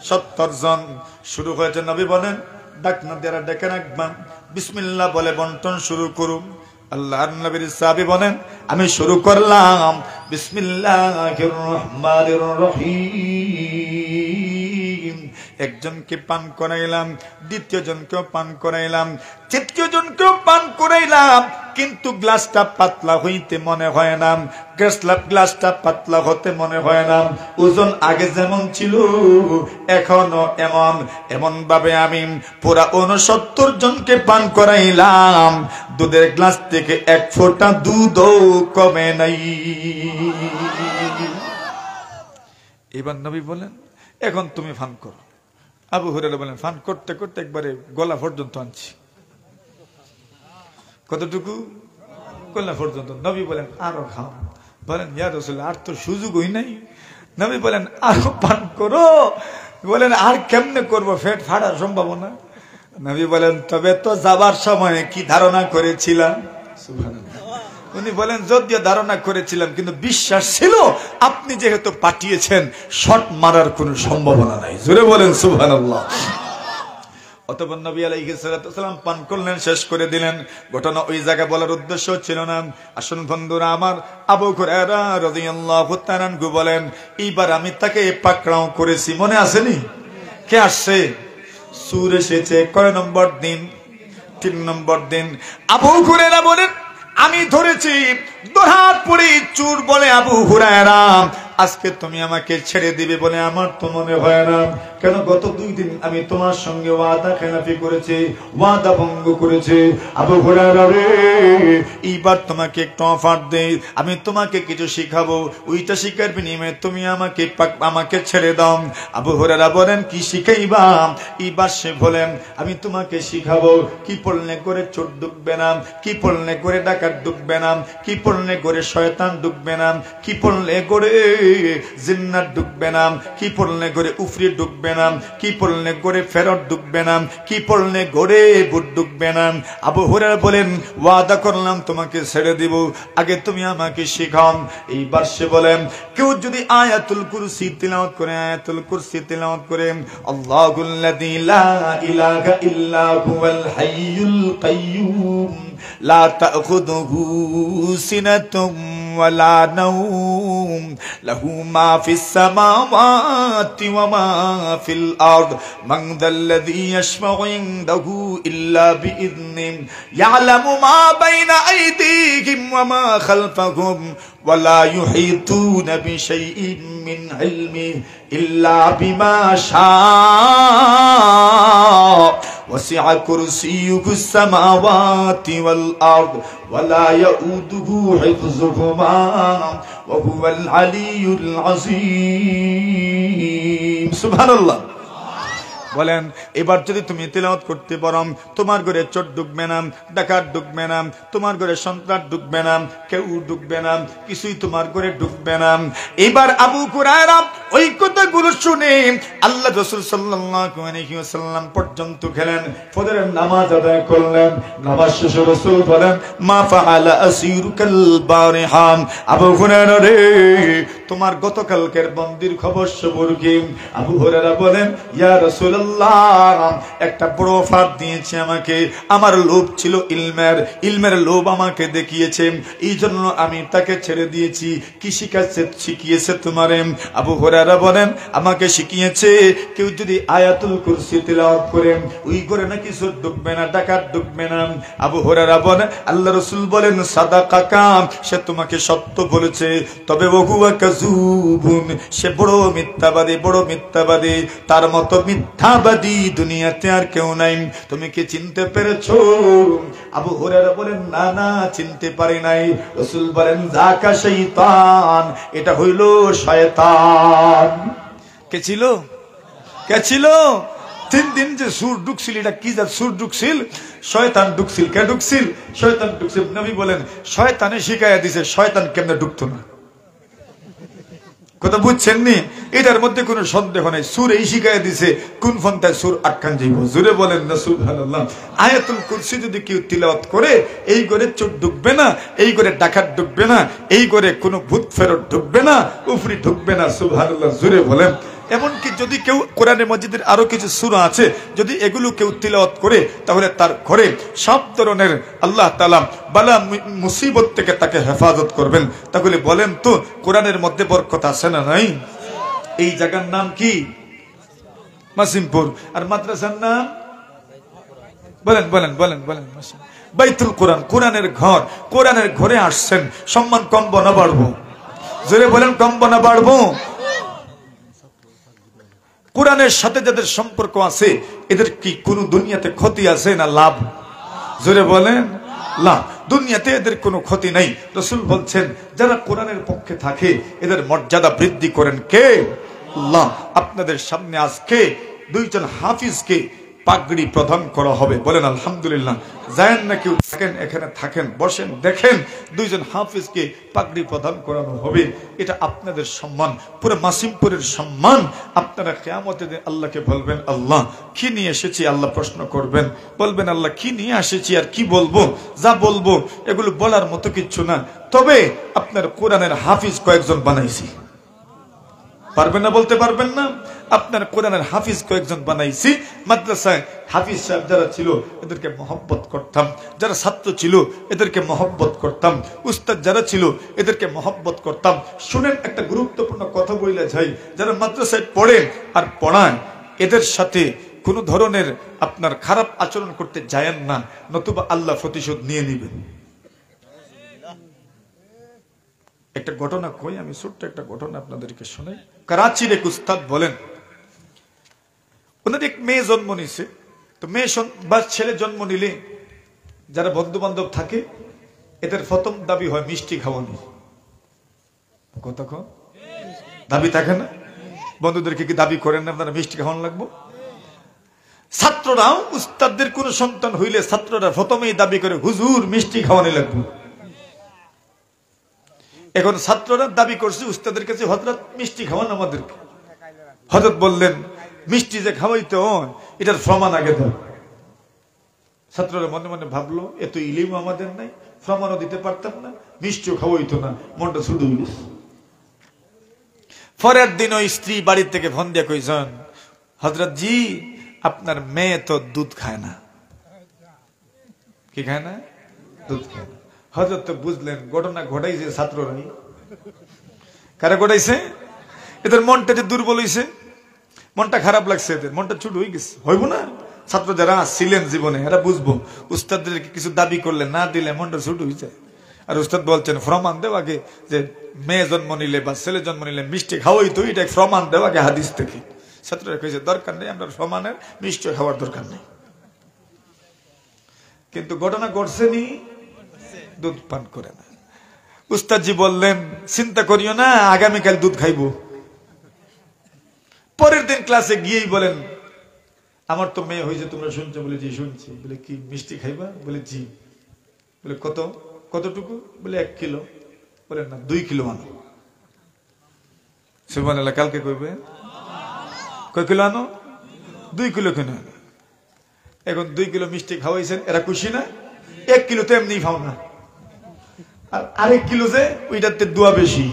Speaker 1: 70 জন। শুরু হয়েছে। নবী বলেন ডাক না দেরা ডেকে রাখবান, বিসমিল্লাহ বলে বন্টন শুরু করুন। আল্লাহর নবীর সাহাবী বলেন আমি শুরু করলাম বিসমিল্লাহির রহমানির রহিম। একজনকে পান করাইলাম, দ্বিতীয় জনকেও পান করাইলাম, তৃতীয় জনকেও পান করাইলাম, কিন্তু গ্লাসটা পাতলা হইতে মনে হয় না, গ্লাসটা পাতলা হতে মনে হয় না। ওজন আগে যেমন ছিল এখনো এমন ভাবে আমি পুরা 69 জনকে পান করাইলাম, দুধের গ্লাস থেকে এক ফোঁটা দুধও কমে নাই। এবার নবী বলেন এখন তুমি পান করো। আবু হুরায়রা বলেন পান করতে করতে একবারে গলা পর্যন্ত আনছি। কতটুকু? গলা পর্যন্ত। নবী বলেন আরো খাও। বলেন ইয়া রাসূলুল্লাহ আর তো সুযোগই নাই। নবী বলেন আরো পান করো। বলেন আর কেমনে করবো, পেট ফাটার সম্ভাবনা। নবী বলেন তবে তো যাবার সময় কি ধারণা করেছিলাম? সুবহানাল্লাহ। উনি বলেন যদিও ধারণা করেছিলাম কিন্তু বিশ্বাস ছিল আপনি যেহেতু পাঠিয়েছেন শট মারার কোনো সম্ভাবনা নাই। জোরে বলেন সুবহানাল্লাহ। অতঃপর নবী আলাইহিস সালাতু ওয়াসালাম পান করলেন, শেষ করে দিলেন। ঘটনা ওই জায়গায় বলার উদ্দেশ্য ছিল না। আসুন বন্ধুরা আমার, আবু হুরায়রা রাদিয়াল্লাহু তাআলা আনহু বলেন, এইবার আমি তাকে পাকড়াও করেছি, মনে আসেনি? কে আসছে? সূর এসেছে। কয় নম্বর দিন? 3 নম্বর দিন। আবু হুরায়রা বলেন, আমি ধরেছি। দোহাত পড়ে চুর বলে, আবু হুরায়রা আজকে তুমি আমাকে ছেড়ে দিবে বলে আমার তো মনে হয় না। কেন? গত 2 দিন আমি তোমার সঙ্গে ওয়াদা খেলাফি করেছি, ওয়াদা ভঙ্গ করেছি। আবু হুরায়রা রে, এইবার তোমাকে একটু অফার দেই, আমি তোমাকে কিছু শিখাবো, ওইটা শিখার বিনিময়ে তুমি আমাকে ছেড়ে দাও। আবু হুরায়রা বলেন, কি শিখাইবা? এইবার সে বলেন, আমি তোমাকে শিখাবো কি পড়লে করে চোর ঢুকবে না, কি পড়লে করে ডাকাত ঢুকবে না, কি পড়লে করে শয়তান ঢুকবে না, কি পড়লে করে জিন্নাত ঢুকবে না, কি পড়লে করে উফরি ঢুকবে না, কি পড়লে করে ফেরত ঢুকবে না, কি পড়লে করে ভূত ঢুকবে না। আবু হুরায়রা বলেন, ওয়াদা করলাম তোমাকে ছেড়ে দিব, আগে তুমি আমাকে শেখাও। এইবার সে বলেন, কেউ যদি আয়াতুল কুরসি তিলাওয়াত করে, আয়াতুল কুরসি তিলাওয়াত করে, আল্লাহুল্লাযী লা ইলাহা ইল্লা হুয়াল হাইয়ুল কাইয়্যুম লা তাখুযুহু সিনাতুম ওয়ালা নাওম লাহু মা ফিস সামাওয়াতি ওয়া মা ফিল আরদ মান যাল্লাযী ইয়াশফাউ ইনদাহু ইল্লা বিইذনিহি ইয়ালামু মা বাইনা আইদিহিম ওয়া মা খালফাহুম ওয়া লা ইউহিতুনা বিশাইইন মিন ইলমিহি ইল্লা বিমা শাআ وسع كرسيه السماوات والأرض ولا يؤوده حفظهما وهو العلي العظيم سبحان الله। বলেন, এবার যদি তুমি তিলাওয়াত করতে পারো, তোমার ঘরে চোর ঢুকবে না, ডাকাত ঢুকবে না, তোমার ঘরে সন্ত্রাস ঢুকবে না, কেউ ঢুকবে না, কিছুই তোমার ঘরে ঢুকবে না। এবার আবু হুরায়রা ওই কথাগুলো শুনে আল্লাহ রাসূল সাল্লাল্লাহু আলাইহি ওয়াসাল্লাম পর্যন্ত গেলেন, ফজরের নামাজ আদায় করলেন। নামাজ শেষে রাসূল বলেন, মা ফাআলা আসিরুকাল বারিহা, আবু হুরায়রা রে, তোমার গতকালকের বন্দির খবর সবর কি? আবু হুরায়রা বলেন, ইয়া রাসূলুল্লাহ, একটা বড় অফার দিয়েছে আমাকে, আমার লোভ ছিল ইলমের লোভ আমাকে দেখিয়েছে, এই জন্য আমি তাকে ছেড়ে দিয়েছি। কি শিখিয়েছে তোমারে? আবু হুরায়রা বলেন, আমাকে শিখিয়েছে কেউ যদি আয়াতুল কুরসি তিলাওয়াত করে ওই ঘরে নাকি চোর ঢুকবে না, ডাকাত ঢুকবে না। আবু হুরায়রা বলেন, আল্লাহ রাসূল বলেন, সাদাকাকা, সে তোমাকে সত্য বলেছে, তবে ওহুয়া কাযুবুন, সে বড় মিথ্যাবাদী, তার মতো মিথ্যাবাদী দুনিয়াতে আর কেউ নাই। তুমি কি চিনতে পেরেছো? আবু হুরায়রা বলেন, না না, চিনতে পারি নাই। রাসূল বলেন, যাকা শাইতান, এটা হইল শয়তান। কে ছিল? 3 দিন যে সুর ঢুকছিল, এটা কি যা সুর ঢুকছিল? শয়তান ঢুকছিল। কে ঢুকছিল? শয়তান ঢুকছিল। নবী বলেন, শয়তানে শিখাইয়া দিছে শয়তান কেমনে ঢুকতো না। কথা বুঝছেন নি? এটার মধ্যে কোনো সন্দেহ নাই, সুর এই শিখাইয়া দিছে কোন ফন্তায় সুর আটকান যাইব। জোরে বলেন না সুবহানাল্লাহ। আয়াতুল কুরসি যদি কেউ তিলাওয়াত করে, এই ঘরে চোর ঢুকবে না, এই ঘরে ডাকাত ঢুকবে না, এই ঘরে কোনো ভূত ফেরত ঢুকবে না, উফরি ঢুকবে না। সুবহানাল্লাহ, জোরে বলেন। এমনকি যদি কেউ কোরআনে মাজিদের আরো কিছু সূরা আছে, যদি এগুলো কেউ তিলাওয়াত করে, তাহলে তার ঘরে সব ধরনের আল্লাহ তাআলা বালা মুসিবত থেকে তাকে হেফাজত করবেন। তাহলে বলেন তো, কোরআনের মধ্যে বরকত আছে না নাই? এই জায়গার নাম কি? মাসিমপুর। আর মাদ্রাসার নাম বলেন। বাইতুল কোরআন, কোরআনের ঘর। কোরআনের ঘরে আসছেন, সম্মান কমবো না বাড়বো? জোরে বলেন, কমবো না বাড়বো? কোরআনের সাথে যাদের সম্পর্ক আছে, এদের কি কোনো দুনিয়াতে ক্ষতি আছে না লাভ? জোরে বলেন, লাভ। দুনিয়াতে এদের কোনো ক্ষতি নাই। রাসূল বলছেন, যারা কোরআনের পক্ষে থাকে এদের মর্যাদা বৃদ্ধি করেন কে? আল্লাহ। আপনাদের সামনে আজকে 2 জন হাফিজকে পাগড়ি প্রদান করা হবে। বলেন আলহামদুলিল্লাহ। যায়েন না কেউ থাকেন, এখানে থাকেন, বসেন, দেখেন দুইজন হাফিজকে পাগড়ি প্রদান করানো হবে। এটা আপনাদের সম্মান, পুরো মাসিমপুরের সম্মান। আপনারা কিয়ামতের দিন আল্লাহকে বলবেন, আল্লাহ কি নিয়ে এসেছি? আল্লাহ প্রশ্ন করবেন, বলবেন আল্লাহ কি নিয়ে এসেছি আর কি বলবো? যা বলবো এগুলো বলার মতো কিচ্ছু না, তবে আপনার কোরআনের হাফিজ কয়েকজন বানাইছি। পারবেন না? বলতে পারবেন না? আপনার কোরআনের হাফিজ কয়েকজন বানাইছি। মাদ্রাসায় হাফিজ সাহেব যারা ছিল এদেরকে মহব্বত করতাম, যারা ছাত্র ছিল এদেরকে মহব্বত করতাম, উস্তাদ যারা ছিল এদেরকে মহব্বত করতাম। শুনেন, একটা গুরুত্বপূর্ণ কথা বলে যাই, যারা মাদ্রাসায় পড়ে আর পড়ায় এদের সাথে কোনো ধরনের আপনার খারাপ আচরণ করতে যায়েন না, নতুবা আল্লাহ প্রতিশোধ নিয়ে নেবেন। একটা ঘটনা কই, আমি ছোট্ট একটা ঘটনা আপনাদেরকে শোনাই। করাচির এক উস্তাদ বলেন, ওনার এক মেয়ে জন্ম নিছে, তো মেয়ে বা ছেলে জন্ম নিলে যারা বন্ধু বান্ধব থাকে এদের প্রথম দাবি হয় মিষ্টি খাওয়ানি। কতক্ষণ দাবি থাকে না? বন্ধুদেরকে কি দাবি করেন না আপনারা মিষ্টি খাওয়ানো লাগবো? ছাত্ররাও উস্তাদদের কোন সন্তান হইলে ছাত্ররা প্রথমেই দাবি করে হুজুর মিষ্টি খাওয়ানি লাগবে। এখন ছাত্ররা দাবি করছে উস্তাদের কাছে, হযরত মিষ্টি খাওয়ান আমাদেরকে। হযরত বললেন, মিষ্টি যে খাওয়াইতে হয় এটার প্রমাণ আগে দাও। ছাত্ররা মনে মনে ভাবলো, এত ইলিম আমাদের নাই, প্রমাণও দিতে পারতাম না, মিষ্টিও খাওয়াইতো না, মনটা শুধু হইল। পরের দিন ওই স্ত্রী বাড়ি থেকে ফোন দিয়ে কইছেন, হযরত জি আপনার মেয়ে তো দুধ খায় না। কি খায় না? দুধ খায় না। হযরত তো বুঝলেন ঘটনা ঘটাইছে ছাত্ররাই। কারা ঘটাইছে? এদের মনটা যে দুর্বল হইছে, মনটা খারাপ লাগছে, এদের মনটা ছোট হয়ে গেছে। হইব না? ছাত্র যারা ছিলেন জীবনে এরা বুঝবো, উস্তাদদেরকে কিছু দাবি করলে না দিলে মনটা ছোট হয়ে যায়। আর উস্তাদ বলছেন প্রমাণ দেও আগে, যে মেয়ে জন্ম নিলে বা ছেলে জন্ম নিলে মিষ্টি খাওয়াই তো, এটা প্রমাণ দেও আগে হাদিস থেকে। ছাত্ররা কইছে দরকার নেই, আমরা প্রমাণের মিষ্টি খাওয়ার দরকার নেই। কিন্তু ঘটনা ঘটছে নি, দুধ পান করে না। উস্তাদজি বললেন চিন্তা করিও না, আগামীকাল দুধ খাইবো। পরের দিন ক্লাসে গিয়েই বলেন, আমার তো মেয়ে হয়েছে, তোমরা শুনছো? বলে জি শুনছি। বলে কি মিষ্টি খাইবা? বলে জি। বলে কত, কতটুকু? বলে 1 কিলো। বলেন না 2 কিলো আনো। সুবহানাল্লাহ। কালকে কইবে কয় কিলো আনো? 2 কিলো কেন আনো? এখন 2 কিলো মিষ্টি খাওয়াইছেন, এরা খুশি না? 1 কিলো তো এমনি খাও না, আর আরেক কিলো যে ওইটাতে দোয়া বেশি।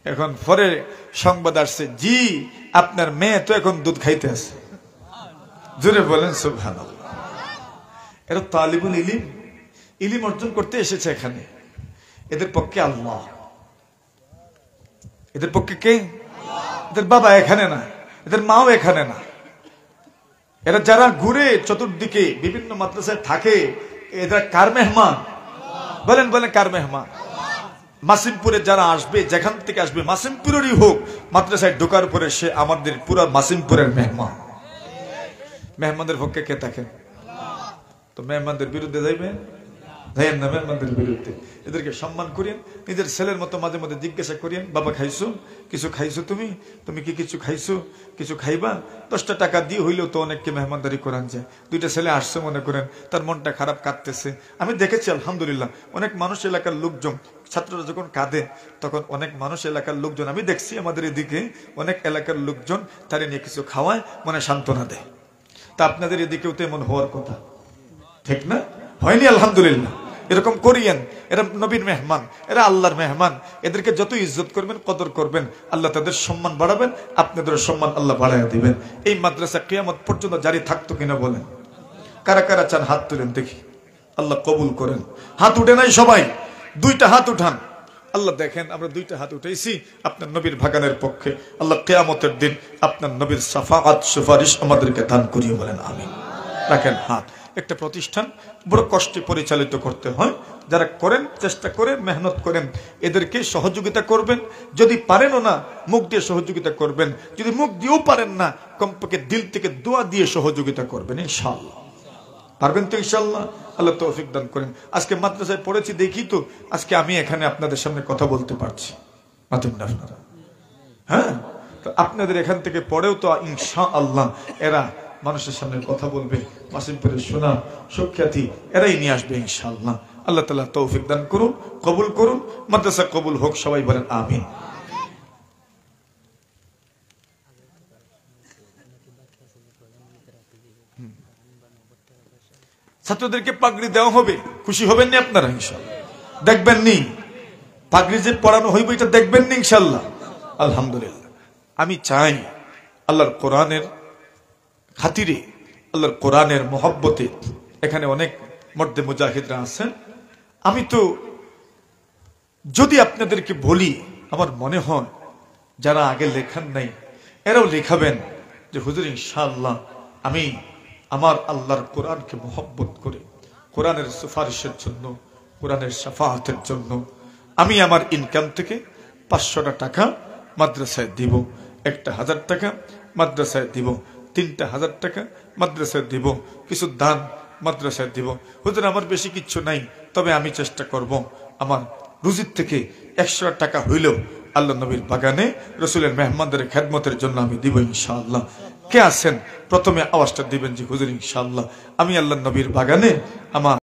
Speaker 1: এখন পরে সংবাদ আসছে, জি আপনার মেয়ে তো এখন দুধ খাইতে আছে। জোরে বলেন সুবহানাল্লাহ। এরা তালিবুল ইলিম, ইলিম অর্জন করতে এসেছে এখানে। এদের পক্ষে আল্লাহ, এদের পক্ষে কে? এদের বাবা এখানে না, এদের মাও এখানে না। এরা যারা ঘুরে চতুর্দিকে বিভিন্ন মাদ্রাসায় থাকে, এরা কার মেহমান? বলেন বলেন কার মেহমান? মাসিমপুরে যারা আসবে, যেখান থেকে আসবে, মাসিমপুরেরই হোক, মাদ্রাসায় ঢোকার পরে সে আমাদের পুরো মাসিমপুরের মেহমান। মেহমানদের পক্ষে কে থাকেন? তো মেহমানদের বিরুদ্ধে যাইবেন? যাইয়েন না মেহমানদের বিরুদ্ধে। এদেরকে সম্মান করিয়েন, নিজের ছেলের মতো মাঝে মধ্যে জিজ্ঞাসা করিয়েন, বাবা খাইছো? কিছু খাইছো? তুমি তুমি কি কিছু খাইছো? কিছু খাইবা? 10টা টাকা দিয়ে হইলেও তো অনেককে মেহমানদারি করান যায়। 2টা ছেলে আসছে মনে করেন, তার মনটা খারাপ, কাঁদতেছে। আমি দেখেছি আলহামদুলিল্লাহ, অনেক মানুষ এলাকার লোকজন, ছাত্ররা যখন কাঁদে তখন অনেক মানুষ এলাকার লোকজন, আমি দেখছি আমাদের এদিকে অনেক এলাকার লোকজন তারে নিয়ে কিছু খাওয়ায়, মনে সান্ত্বনা দেয়। তা আপনাদের এদিকেও তো এমন হওয়ার কথা, ঠিক না? হয়নি? আলহামদুলিল্লাহ। এরকম করিয়েন। এরা নবীর মেহমান, এরা আল্লাহর মেহমান। এদেরকে যত ইজ্জত করবেন, কদর করবেন, আল্লাহ তাদের সম্মান বাড়াবেন, আপনাদের সম্মান আল্লাহ বাড়াইয়া দিবেন। এই মাদ্রাসা কিয়ামত পর্যন্ত জারি থাকতো কিনা বলেন? কারা কারা চান হাত তুলেন দেখি, আল্লাহ কবুল করেন। হাত উঠে নাই সবাই? 2টা হাত উঠান। আল্লাহ দেখেন আমরা 2টা হাত উঠাইছি আপনার নবীর ভাগানের পক্ষে। আল্লাহ কিয়ামতের দিন আপনার নবীর শাফাআত সুপারিশ আমাদেরকে দান করিয়ে বলেন আমিন। রাখেন হাত। একটা প্রতিষ্ঠান বড় কষ্টে পরিচালিত করতে হয়, যারা করেন, চেষ্টা করে, মেহনত করেন, এদেরকে সহযোগিতা করবেন। যদি পারেনও না, মুখ দিয়ে সহযোগিতা করবেন। যদি মুখ দিয়েও পারেন না, কমপক্ষে দিল থেকে দোয়া দিয়ে সহযোগিতা করবেন ইনশাআল্লাহ। পারবেন তো ইনশাআল্লাহ? আল্লাহ তৌফিক দান করেন। আজকে মাদ্রাসায় পড়েছি দেখি তো আজকে আমি এখানে আপনাদের সামনে কথা বলতে পারছি। আপনারা হ্যাঁ, তো আপনাদের এখান থেকে পড়েও তো ইনশাআল্লাহ এরা মানুষের সামনে কথা বলবে, মাসিমপুরের সোনা সুখ্যাতি এরাই নিয়ে আসবে ইনশাআল্লাহ। আল্লাহ তাআলা তৌফিক দান করুন, কবুল করুন, মাদ্রাসা কবুল হোক, সবাই বলেন আমিন। ছাত্রদেরকে পাগড়ি দেওয়া হবে, খুশি হবেন নি আপনারা ইনশাআল্লাহ? দেখবেন নি পাগড়ি যে পড়ানো হইব, এটা দেখবেন নি ইনশাআল্লাহ? আলহামদুলিল্লাহ। আমি চাই আল্লাহর কোরআনের খাতিরে, আল্লাহর কোরআনের মহব্বতে, এখানে অনেক মর্দে মুজাহিদরা আছেন, আমি তো যদি আপনাদেরকে বলি, আমার মনে হয় যারা আগে লেখান নাই এরাও লেখাবেন যে হুজুর ইনশাআল্লাহ আমি আমার আল্লাহর কোরআনকে মহব্বত করে, কোরআনের সুপারিশের জন্য, কোরআনের শাফাআতের জন্য আমি আমার ইনকাম থেকে 500টা টাকা মাদ্রাসায় দিব, 1000 টাকা মাদ্রাসায় দিব, 3000 টাকা মাদ্রাসায় দিব, কিছু দান মাদ্রাসায় দিব। হুজুর আমার বেশি কিচ্ছু নাই, তবে আমি চেষ্টা করব আমার রুজির থেকে 100 টাকা হইলেও আল্লাহ নবীর বাগানে রসুলের মেহমানদের খেদমতের জন্য আমি দিব ইনশাআল্লাহ। কে আছেন প্রথমে আওয়াজটা দিবেন যে হুজুর ইনশাআল্লাহ আমি আল্লাহ নবীর বাগানে আমার